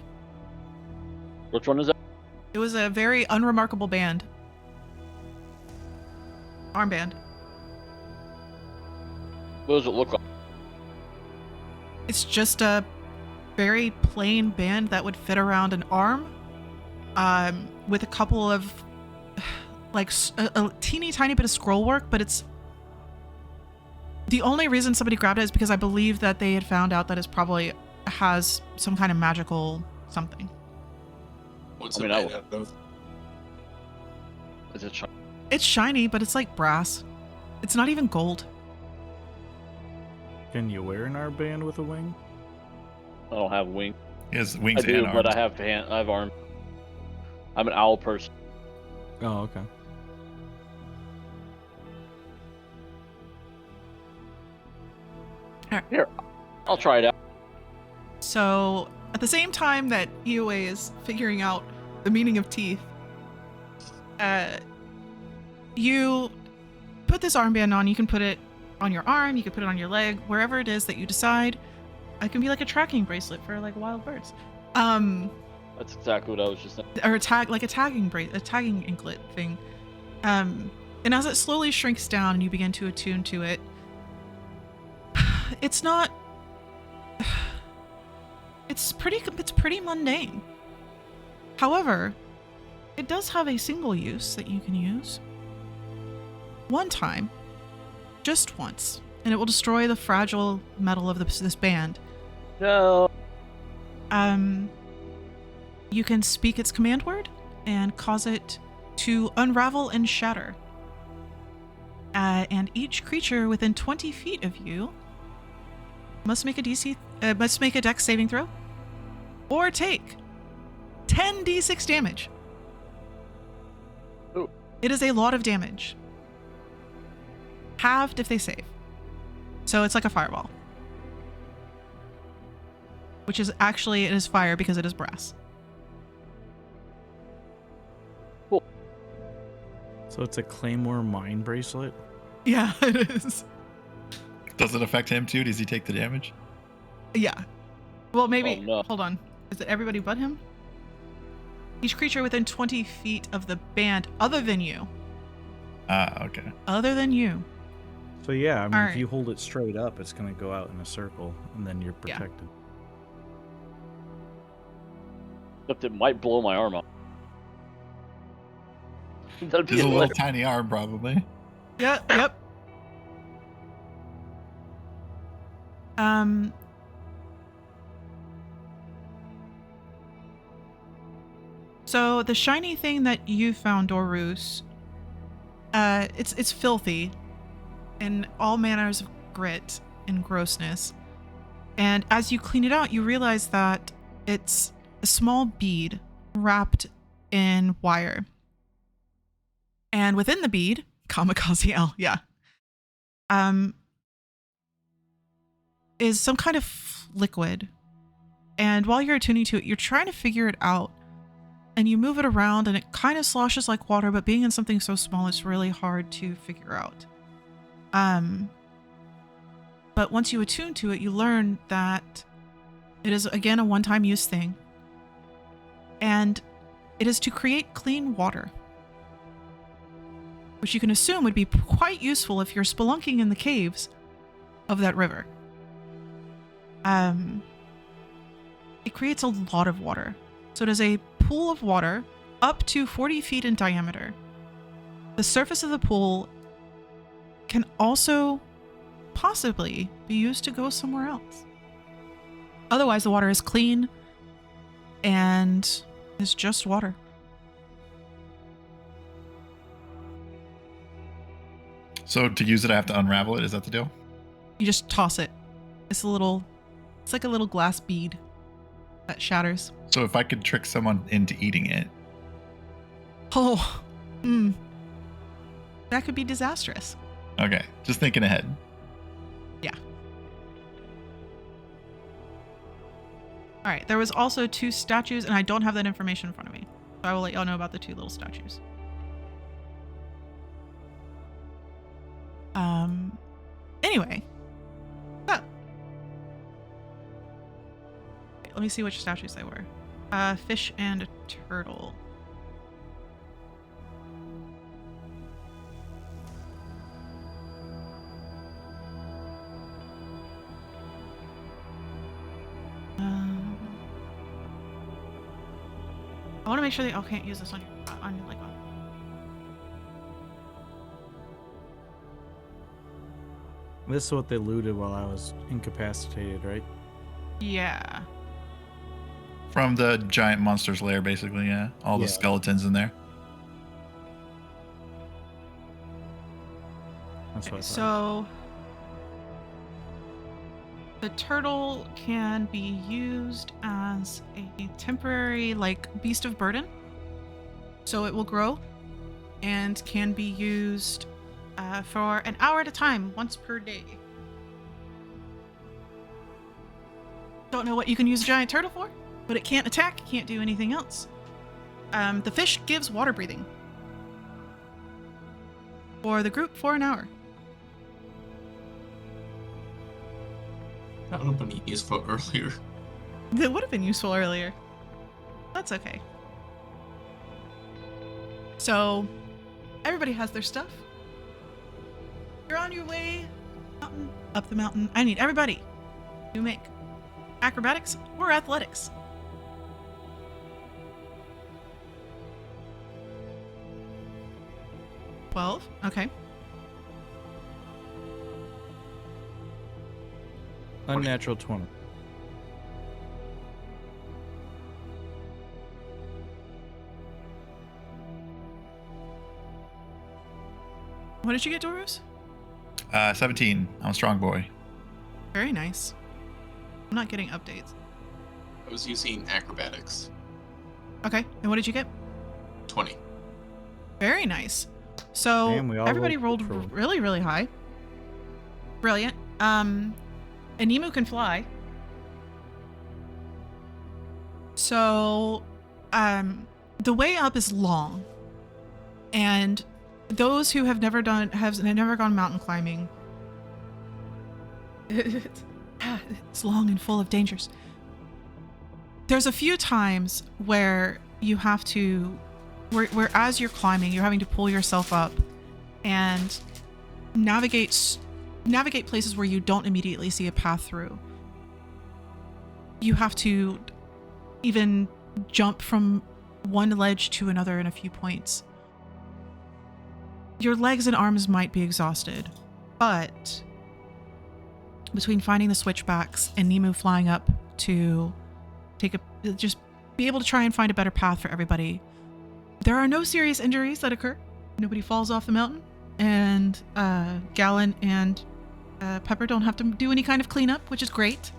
Which one is that? It was a very unremarkable band. Armband. What does it look like? It's just a very plain band that would fit around an arm, with a couple of, like, a teeny tiny bit of scroll work, but it's... The only reason somebody grabbed it is because I believe that they had found out that it probably has some kind of magical something. What's I it mean, made out of? Is it shiny? It's shiny, but it's like brass. It's not even gold. Can you wear an armband with a wing? I don't have wings. He has I wings do, and but arms. I have arms. I'm an owl person. Oh, okay. Here, I'll try it out. So, at the same time that EOA is figuring out the meaning of teeth, you put this armband on. You can put it on your arm, you can put it on your leg, wherever it is that you decide. It can be like a tracking bracelet for like wild birds. That's exactly what I was just thinking. Or a tagging anklet thing. And as it slowly shrinks down and you begin to attune to it, it's not. It's pretty mundane. However, it does have a single use that you can use. One time, just once, and it will destroy the fragile metal of this band. No. You can speak its command word and cause it to unravel and shatter. And each creature within 20 feet of you must make a Dex saving throw, or take 10d6 damage. Ooh. It is a lot of damage. Halved if they save. So it's like a fireball. Which is actually, it is fire because it is brass. Cool. So it's a Claymore Mind Bracelet? Yeah, it is. Does it affect him too? Does he take the damage? Yeah. Well, maybe. Oh, no. Hold on. Is it everybody but him? Each creature within 20 feet of the band other than you. Ah, okay. Other than you. So yeah, I mean, All if right. you hold it straight up, it's going to go out in a circle, and then you're Yeah. protected. Except it might blow my arm off. That'd be He's a little hilarious. tiny arm, probably. Yep. So the shiny thing that you found, Dorus, it's filthy in all manners of grit and grossness. And as you clean it out, you realize that it's a small bead wrapped in wire. And within the bead, Kamikaze L, yeah, is some kind of liquid. And while you're attuning to it, you're trying to figure it out. And you move it around and it kind of sloshes like water, but being in something so small, it's really hard to figure out. But once you attune to it, you learn that it is, again, a one-time use thing. And it is to create clean water, which you can assume would be quite useful if you're spelunking in the caves of that river. It creates a lot of water. So it is a pool of water up to 40 feet in diameter. The surface of the pool can also possibly be used to go somewhere else. Otherwise, the water is clean and is just water. So to use it, I have to unravel it. Is that the deal? You just toss it. It's like a little glass bead that shatters. So if I could trick someone into eating it, That could be disastrous. okay, just thinking ahead. Yeah. All right. There was also 2 statues, and I don't have that information in front of me. So I will let y'all know about the 2 little statues. Anyway. So. Okay, let me see which statues they were. Fish and a turtle. I want to make sure they all can't use this on your like. This is what they looted while I was incapacitated, right? Yeah. From the giant monster's lair, basically, yeah. All the Yeah. skeletons in there. That's what I thought. So the turtle can be used as a temporary, like, beast of burden. So it will grow and can be used for an hour at a time, once per day. Don't know what you can use a giant turtle for, but it can't attack, can't do anything else. The fish gives water breathing for the group for an hour. That would have been useful earlier. That would have been useful earlier. That's okay. So, everybody has their stuff. You're on your way Mountain, up the mountain. I need everybody to make acrobatics or athletics. $12. Okay. Unnatural 20. What did you get, Dorus? 17. I'm a strong boy. Very nice. I'm not getting updates. I was using acrobatics. Okay. And what did you get? 20. Very nice. So Damn, we all everybody rolled rolled for- really, really high. Brilliant. And Nemu can fly. So, the way up is long, and those who have never gone mountain climbing, it's long and full of dangers. There's a few times where you have to, where as you're climbing, you're having to pull yourself up and navigate places where you don't immediately see a path through. You have to even jump from one ledge to another in a few points. Your legs and arms might be exhausted, but between finding the switchbacks and Nemu flying up to just be able to try and find a better path for everybody, there are no serious injuries that occur. Nobody falls off the mountain, and Gallon and Pepper don't have to do any kind of cleanup, which is great.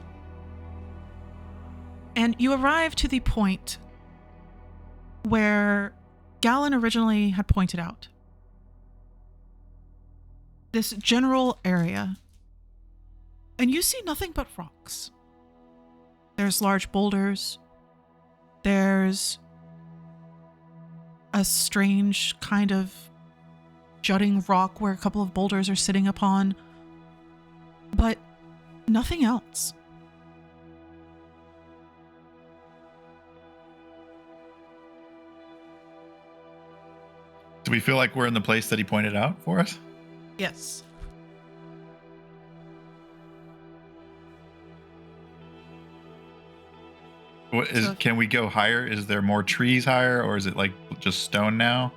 And you arrive to the point where Gallon originally had pointed out. This general area. And you see nothing but rocks. There's large boulders. There's a strange kind of jutting rock where a couple of boulders are sitting upon. But nothing else. Do we feel like we're in the place that he pointed out for us? Yes. So- Can we go higher? Is there more trees higher, or is it like just stone now?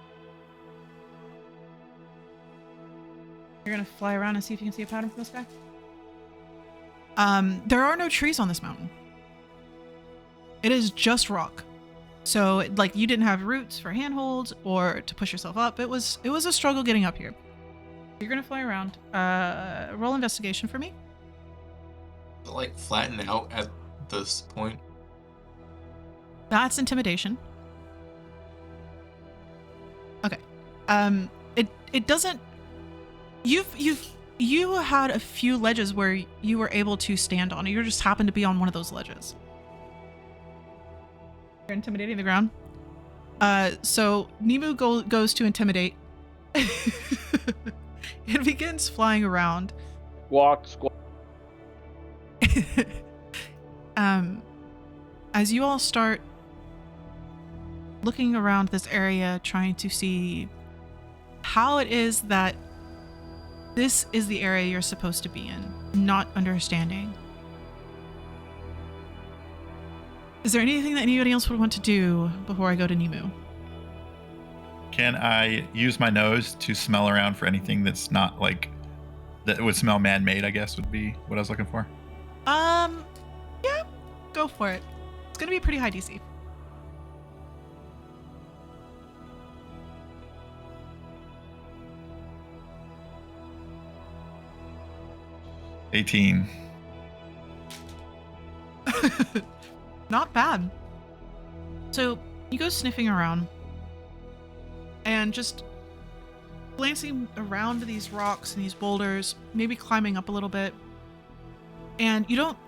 You're gonna fly around and see if you can see a pattern from the sky? There are no trees on this mountain. It is just rock. So, like, you didn't have roots for handholds or to push yourself up. It was a struggle getting up here. You're gonna fly around. Roll investigation for me. Like flatten out at this point. That's intimidation. Okay. It doesn't. You had a few ledges where you were able to stand on. You just happened to be on one of those ledges. You're intimidating the ground. So Nemu goes to intimidate. It begins flying around. Squawk. As you all start looking around this area, trying to see how it is that this is the area you're supposed to be in, not understanding. Is there anything that anybody else would want to do before I go to Nemu? Can I use my nose to smell around for anything that's not like that would smell man-made? I guess would be what I was looking for. Yeah, go for it. It's gonna be a pretty high DC. $18. Not bad. So you go sniffing around and just glancing around these rocks and these boulders, maybe climbing up a little bit, and you don't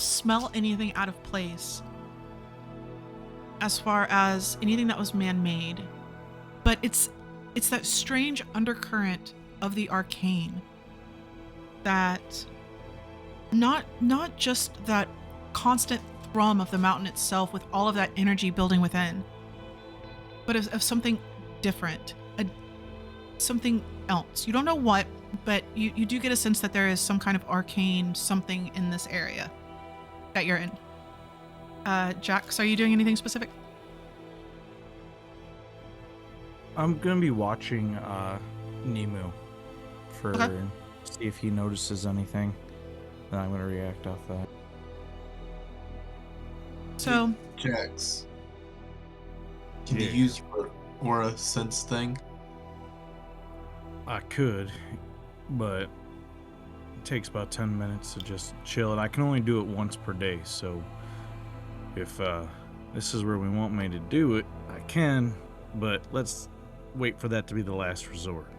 smell anything out of place as far as anything that was man-made, but it's that strange undercurrent of the arcane that not just that constant thrum of the mountain itself with all of that energy building within, but of something different, something else. You don't know what, but you do get a sense that there is some kind of arcane something in this area that you're in. Jax, are you doing anything specific? I'm gonna be watching Nemu for Okay. see if he notices anything. Then I'm gonna react off that. So, Jax, can you Yeah. use your aura sense thing? I could, but it takes about 10 minutes to just chill, and I can only do it once per day, so if this is where we want me to do it, I can, but let's wait for that to be the last resort.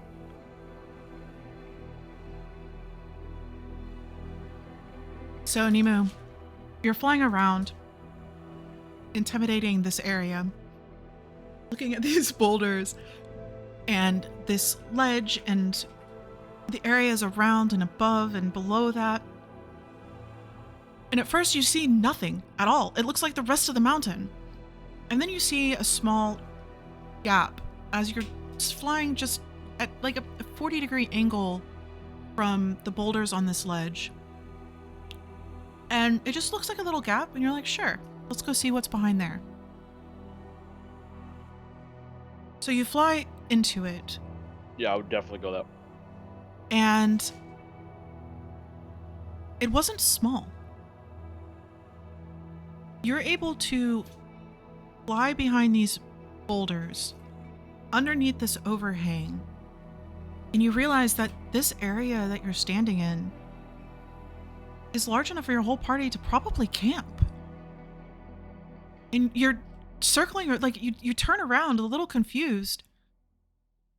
So Nemo, you're flying around, intimidating this area, looking at these boulders and this ledge and the areas around and above and below that. And at first you see nothing at all. It looks like the rest of the mountain. And then you see a small gap as you're flying just at like a 40-degree angle from the boulders on this ledge. And it just looks like a little gap, and you're like, sure, let's go see what's behind there. So you fly into it, Yeah, I would definitely go that. and it wasn't small. You're able to fly behind these boulders, underneath this overhang, and you realize that this area that you're standing in is large enough for your whole party to probably camp. And you're circling, like you turn around a little confused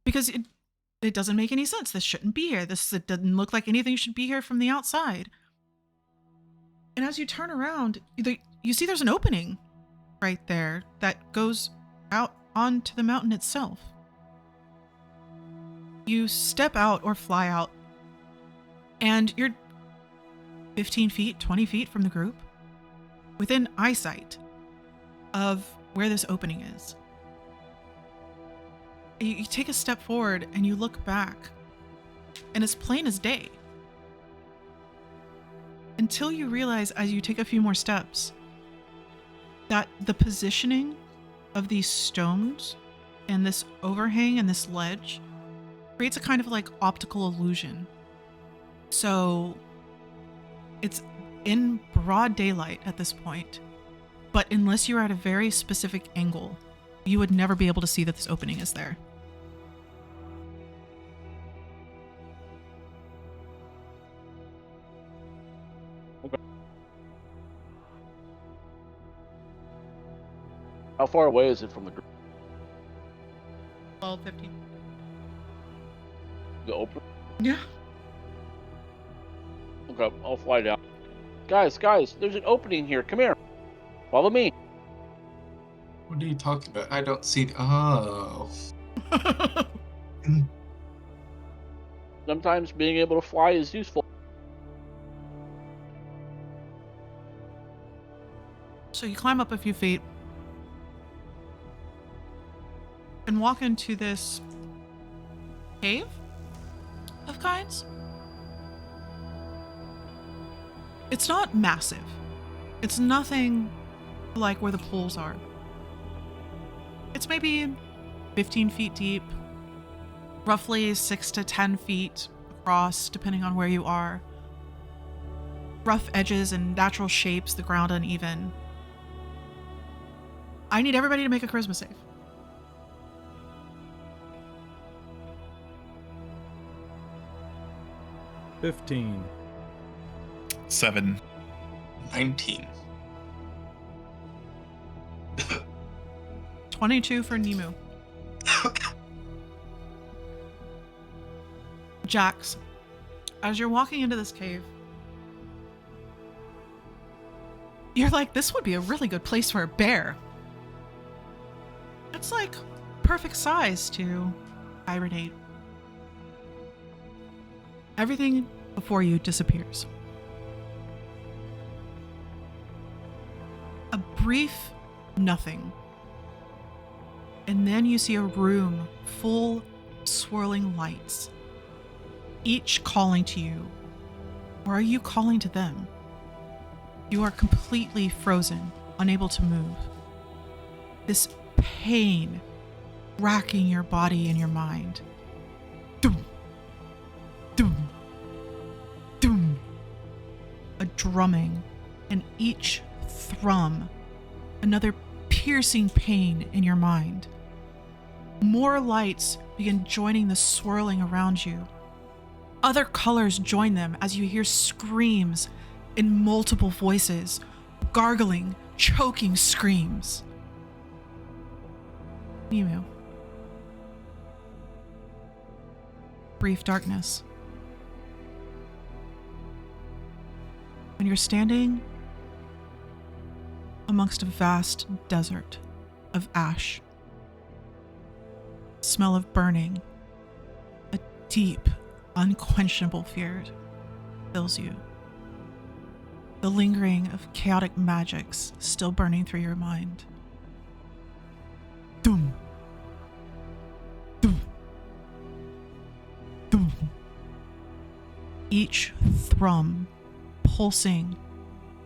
because it doesn't make any sense. This shouldn't be here. It doesn't look like anything should be here from the outside. And as you turn around, you see there's an opening right there that goes out onto the mountain itself. You step out or fly out, and you're 15 feet, 20 feet from the group, within eyesight of where this opening is. You take a step forward and you look back, and it's plain as day. Until you realize, as you take a few more steps, that the positioning of these stones and this overhang and this ledge creates a kind of like optical illusion. So it's in broad daylight at this point, but unless you're at a very specific angle, you would never be able to see that this opening is there. How far away is it from the group? 12, 15. The open? Yeah. Okay, I'll fly down. Guys, there's an opening here. Come here. Follow me. What are you talking about? I don't see. Oh. Sometimes being able to fly is useful. So you climb up a few feet and walk into this cave of kinds. It's not massive. It's nothing like where the pools are. It's maybe 15 feet deep, roughly 6 to 10 feet across, depending on where you are. Rough edges and natural shapes, the ground uneven. I need everybody to make a charisma save. $15. 7. 19. 22 for Nemu. Jax, as you're walking into this cave, you're like, this would be a really good place for a bear. It's like perfect size to hibernate. Everything before you disappears. A brief nothing. And then you see a room full of swirling lights. each calling to you. Or are you calling to them? You are completely frozen, unable to move. This pain racking your body and your mind. Doom, doom, doom. A drumming, and each thrum, another piercing pain in your mind. More lights begin joining the swirling around you. Other colors join them as you hear screams in multiple voices, gargling, choking screams. Mimu. Brief darkness. When you're standing amongst a vast desert of ash, smell of burning, a deep, unquenchable fear fills you. The lingering of chaotic magics still burning through your mind. Doom. Doom. Doom. Each thrum pulsing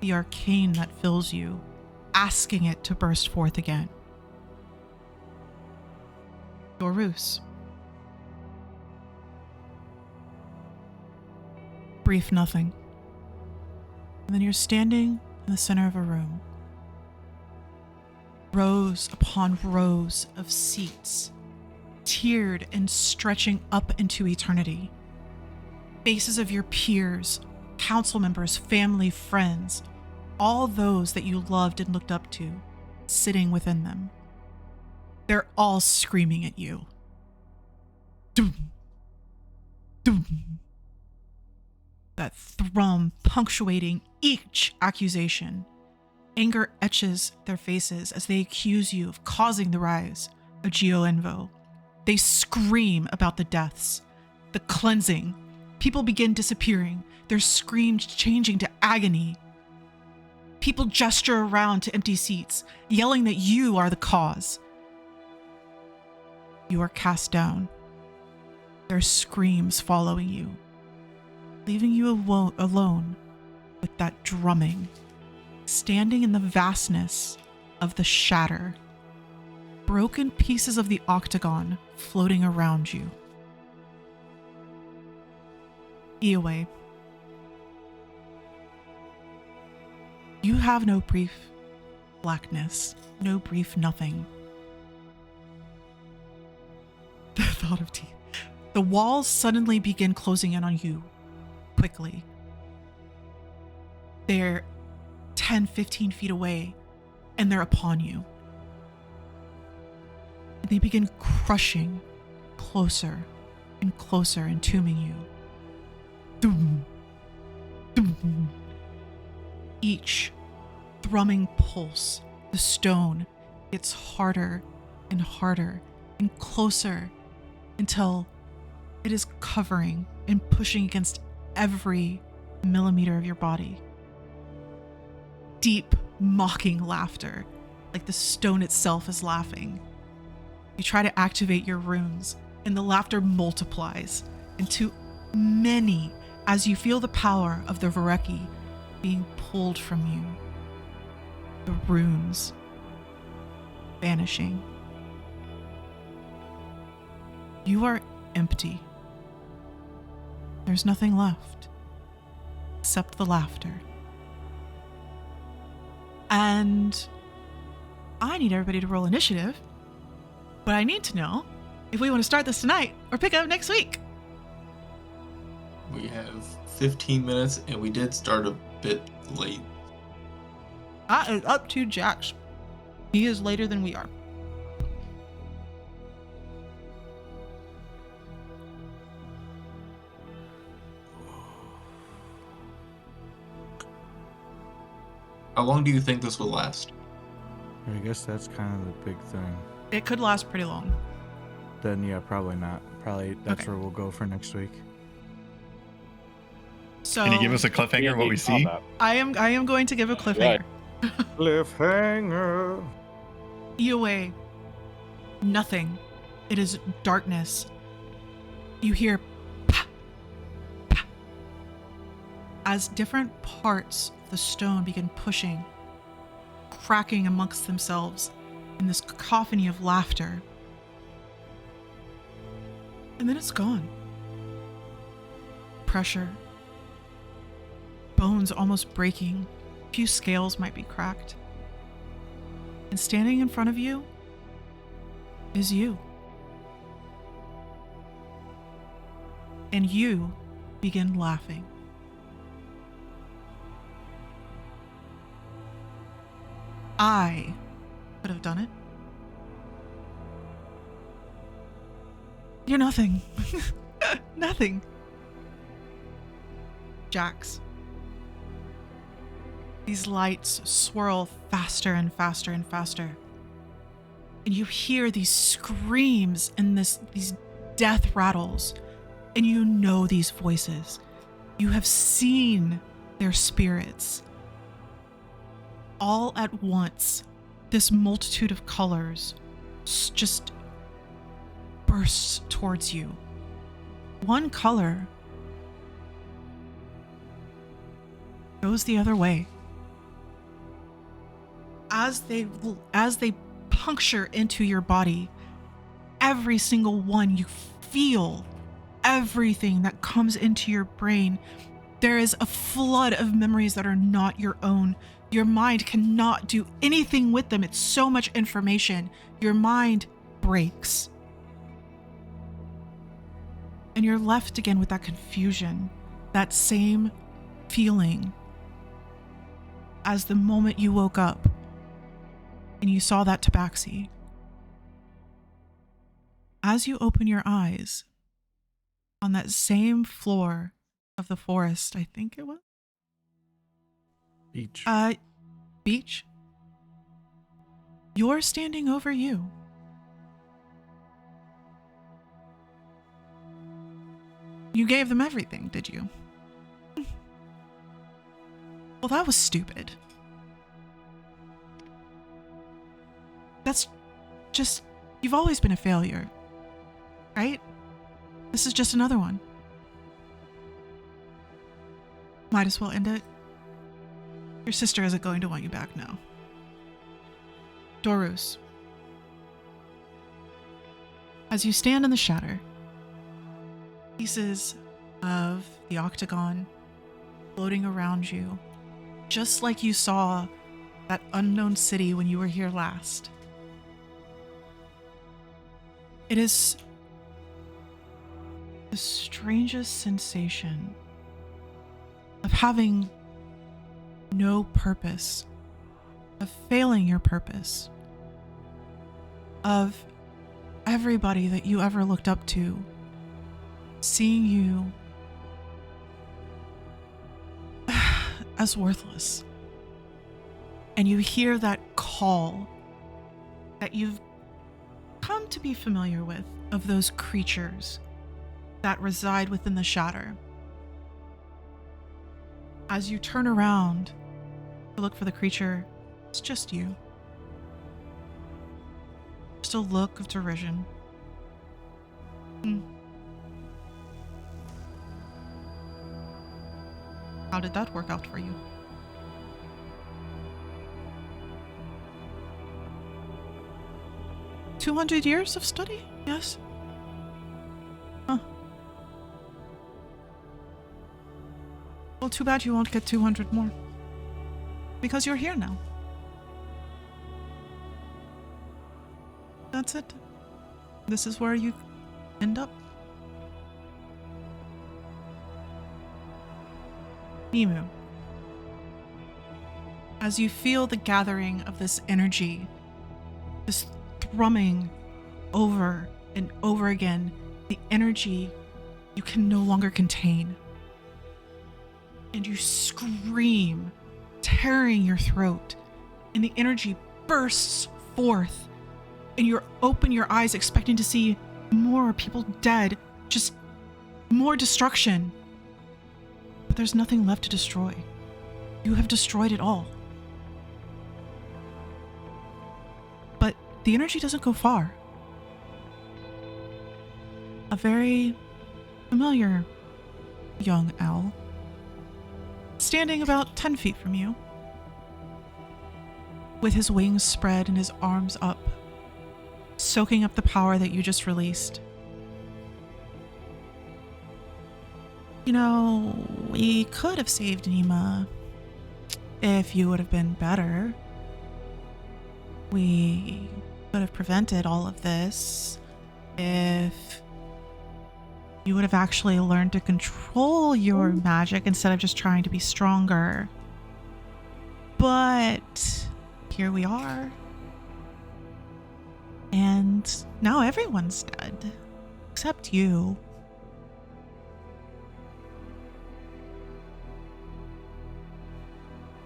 the arcane that fills you, asking it to burst forth again. Dorus. Brief nothing. And then you're standing in the center of a room. Rows upon rows of seats, tiered and stretching up into eternity. Faces of your peers, council members, family, friends, all those that you loved and looked up to, sitting within them. They're all screaming at you. Doom. Doom. That thrum punctuating each accusation. Anger etches their faces as they accuse you of causing the rise of Geo-Envo. They scream about the deaths, the cleansing. People begin disappearing, their screams changing to agony. People gesture around to empty seats, yelling that you are the cause. You are cast down, their screams following you, leaving you alone with that drumming, standing in the vastness of the shatter, broken pieces of the octagon floating around you. Eoway, you have no brief blackness, no brief nothing. The thought of teeth. The walls suddenly begin closing in on you quickly. They're 10, 15 feet away, and they're upon you. And they begin crushing closer and closer, entombing you. Doom, doom. Each thrumming pulse, the stone gets harder and harder and closer until it is covering and pushing against every millimeter of your body. Deep, mocking laughter, like the stone itself is laughing. You try to activate your runes, and the laughter multiplies into many as you feel the power of the Vareki being pulled from you. The runes vanishing. You are empty. There's nothing left except the laughter. And I need everybody to roll initiative, but I need to know if we want to start this tonight or pick up next week. We have 15 minutes, and we did start a bit late. That is up to Jax. He is later than we are. How long do you think this will last? I guess that's kind of the big thing. It could last pretty long. Then yeah, probably not. Probably that's Okay. where we'll go for next week. So Can you give us a cliffhanger what we see? I am going to give a cliffhanger. Cliffhanger. Eoway. Nothing. It is darkness. You hear pa, as different parts of the stone begin pushing, cracking amongst themselves in this cacophony of laughter. And then it's gone. Pressure. Bones almost breaking. A few scales might be cracked. And standing in front of you is you. And you begin laughing. I could have done it. You're nothing. Nothing. Jax. These lights swirl faster and faster and faster. And you hear these screams and these death rattles. And you know these voices. You have seen their spirits. All at once, this multitude of colors just bursts towards you. One color goes the other way. As they puncture into your body, every single one, you feel everything that comes into your brain. There is a flood of memories that are not your own. Your mind cannot do anything with them. It's so much information. Your mind breaks. And you're left again with that confusion, that same feeling as the moment you woke up and you saw that tabaxi. As you open your eyes, on that same floor of the forest, I think it was? Beach. Beach? You're standing over you. You gave them everything, did you? Well, that was stupid. That's just... You've always been a failure, right? This is just another one. Might as well end it. Your sister isn't going to want you back now. Dorus. As you stand in the shatter, pieces of the octagon floating around you, just like you saw that unknown city when you were here last. It is the strangest sensation of having no purpose, of failing your purpose, of everybody that you ever looked up to seeing you as worthless. And you hear that call that you've come to be familiar with, of those creatures that reside within the shatter. As you turn around to look for the creature, it's just you. Just a look of derision. How did that work out for you? "200 years of study? Yes? Huh. Well, too bad you won't get 200 more. Because you're here now. That's it. This is where you end up. Nimu. As you feel the gathering of this energy, this thrumming over and over again, the energy you can no longer contain. And you scream, tearing your throat, and the energy bursts forth, and you open your eyes expecting to see more people dead, just more destruction. But there's nothing left to destroy. You have destroyed it all. But the energy doesn't go far. A very familiar young owl standing about 10 feet from you, with his wings spread and his arms up, soaking up the power that you just released. You know, we could have saved Nima if you would have been better. We could have prevented all of this if you would have actually learned to control your magic instead of just trying to be stronger. But here we are. And now everyone's dead. Except you.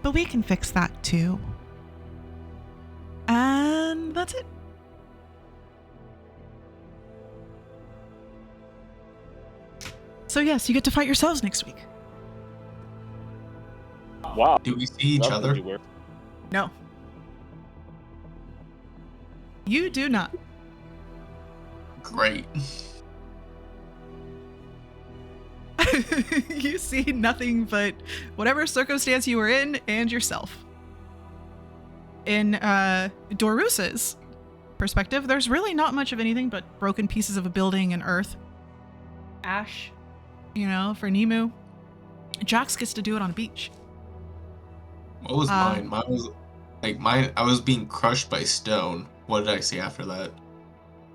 But we can fix that too. And that's it. So yes, you get to fight yourselves next week. Wow. Do we see each Love other? what you were. No. You do not. Great. You see nothing but whatever circumstance you were in and yourself. In Dorus's perspective, there's really not much of anything but broken pieces of a building and earth. Ash, you know, for Nemu. Jax gets to do it on a beach. What was mine? Mine was like I was being crushed by stone. What did I see after that?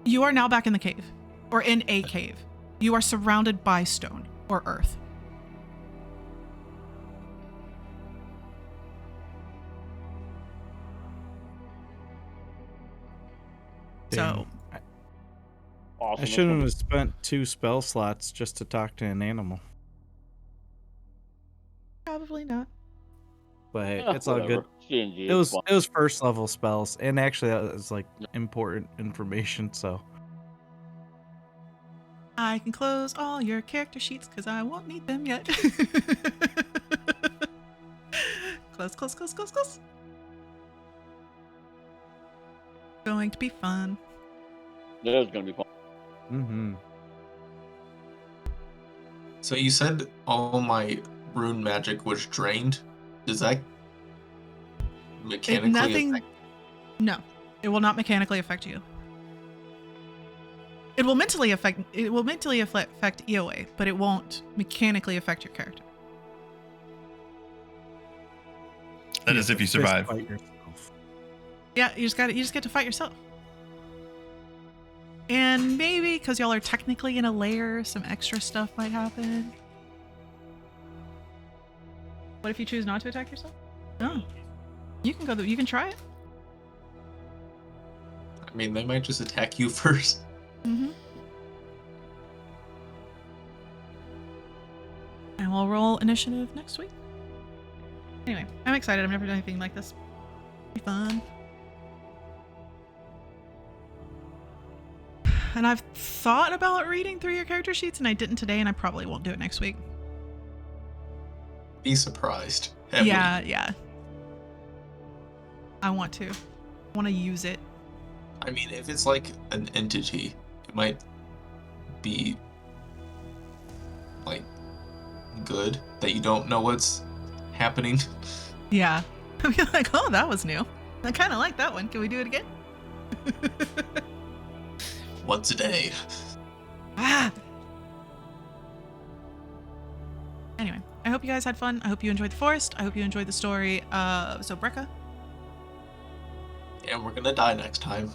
You are now back in the cave, or in a cave. You are surrounded by stone or earth. So, Awesome. I shouldn't have spent 2 spell slots just to talk to an animal. probably not. But hey, it's all good. G&G It is fun. was first level spells, and actually that was like important information. So I can close all your character sheets because I won't need them yet. Close, close, close, close, close. Going to be fun. It is gonna be fun. So you said all my rune magic was drained. Does that mechanically affect? No, it will not mechanically affect you. It will mentally affect EOA, but it won't mechanically affect your character. That is if you survive. Fight yourself. Yeah, you just get to fight yourself. And maybe because y'all are technically in a layer, some extra stuff might happen. What if you choose not to attack yourself? Oh, you can go. You can try it. I mean, they might just attack you first. Mm-hmm. And we'll roll initiative next week. Anyway, I'm excited. I've never done anything like this. It'll be fun. And I've thought about reading through your character sheets, and I didn't today, and I probably won't do it next week. Be surprised. Heavily. Yeah. I want to use it. I mean, if it's like an entity, it might be like good that you don't know what's happening. Yeah. I'll be like, oh, that was new. I kind of like that one. Can we do it again? Once a day. Anyway, I hope you guys had fun. I hope you enjoyed the forest. I hope you enjoyed the story. So Brecca, And we're gonna die next time.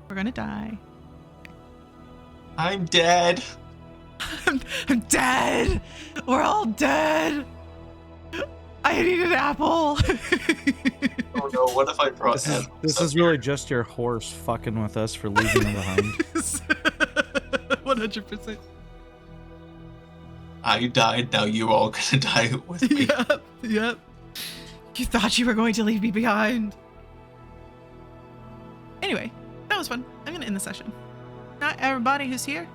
we're gonna die. I'm dead. I'm dead. We're all dead. I need an apple. Oh no, what if I brought This is really just your horse fucking with us for leaving him behind. 100%. I died, now you're all gonna die with me. Yep. You thought you were going to leave me behind. Anyway, that was fun. I'm gonna end the session. Not everybody who's here.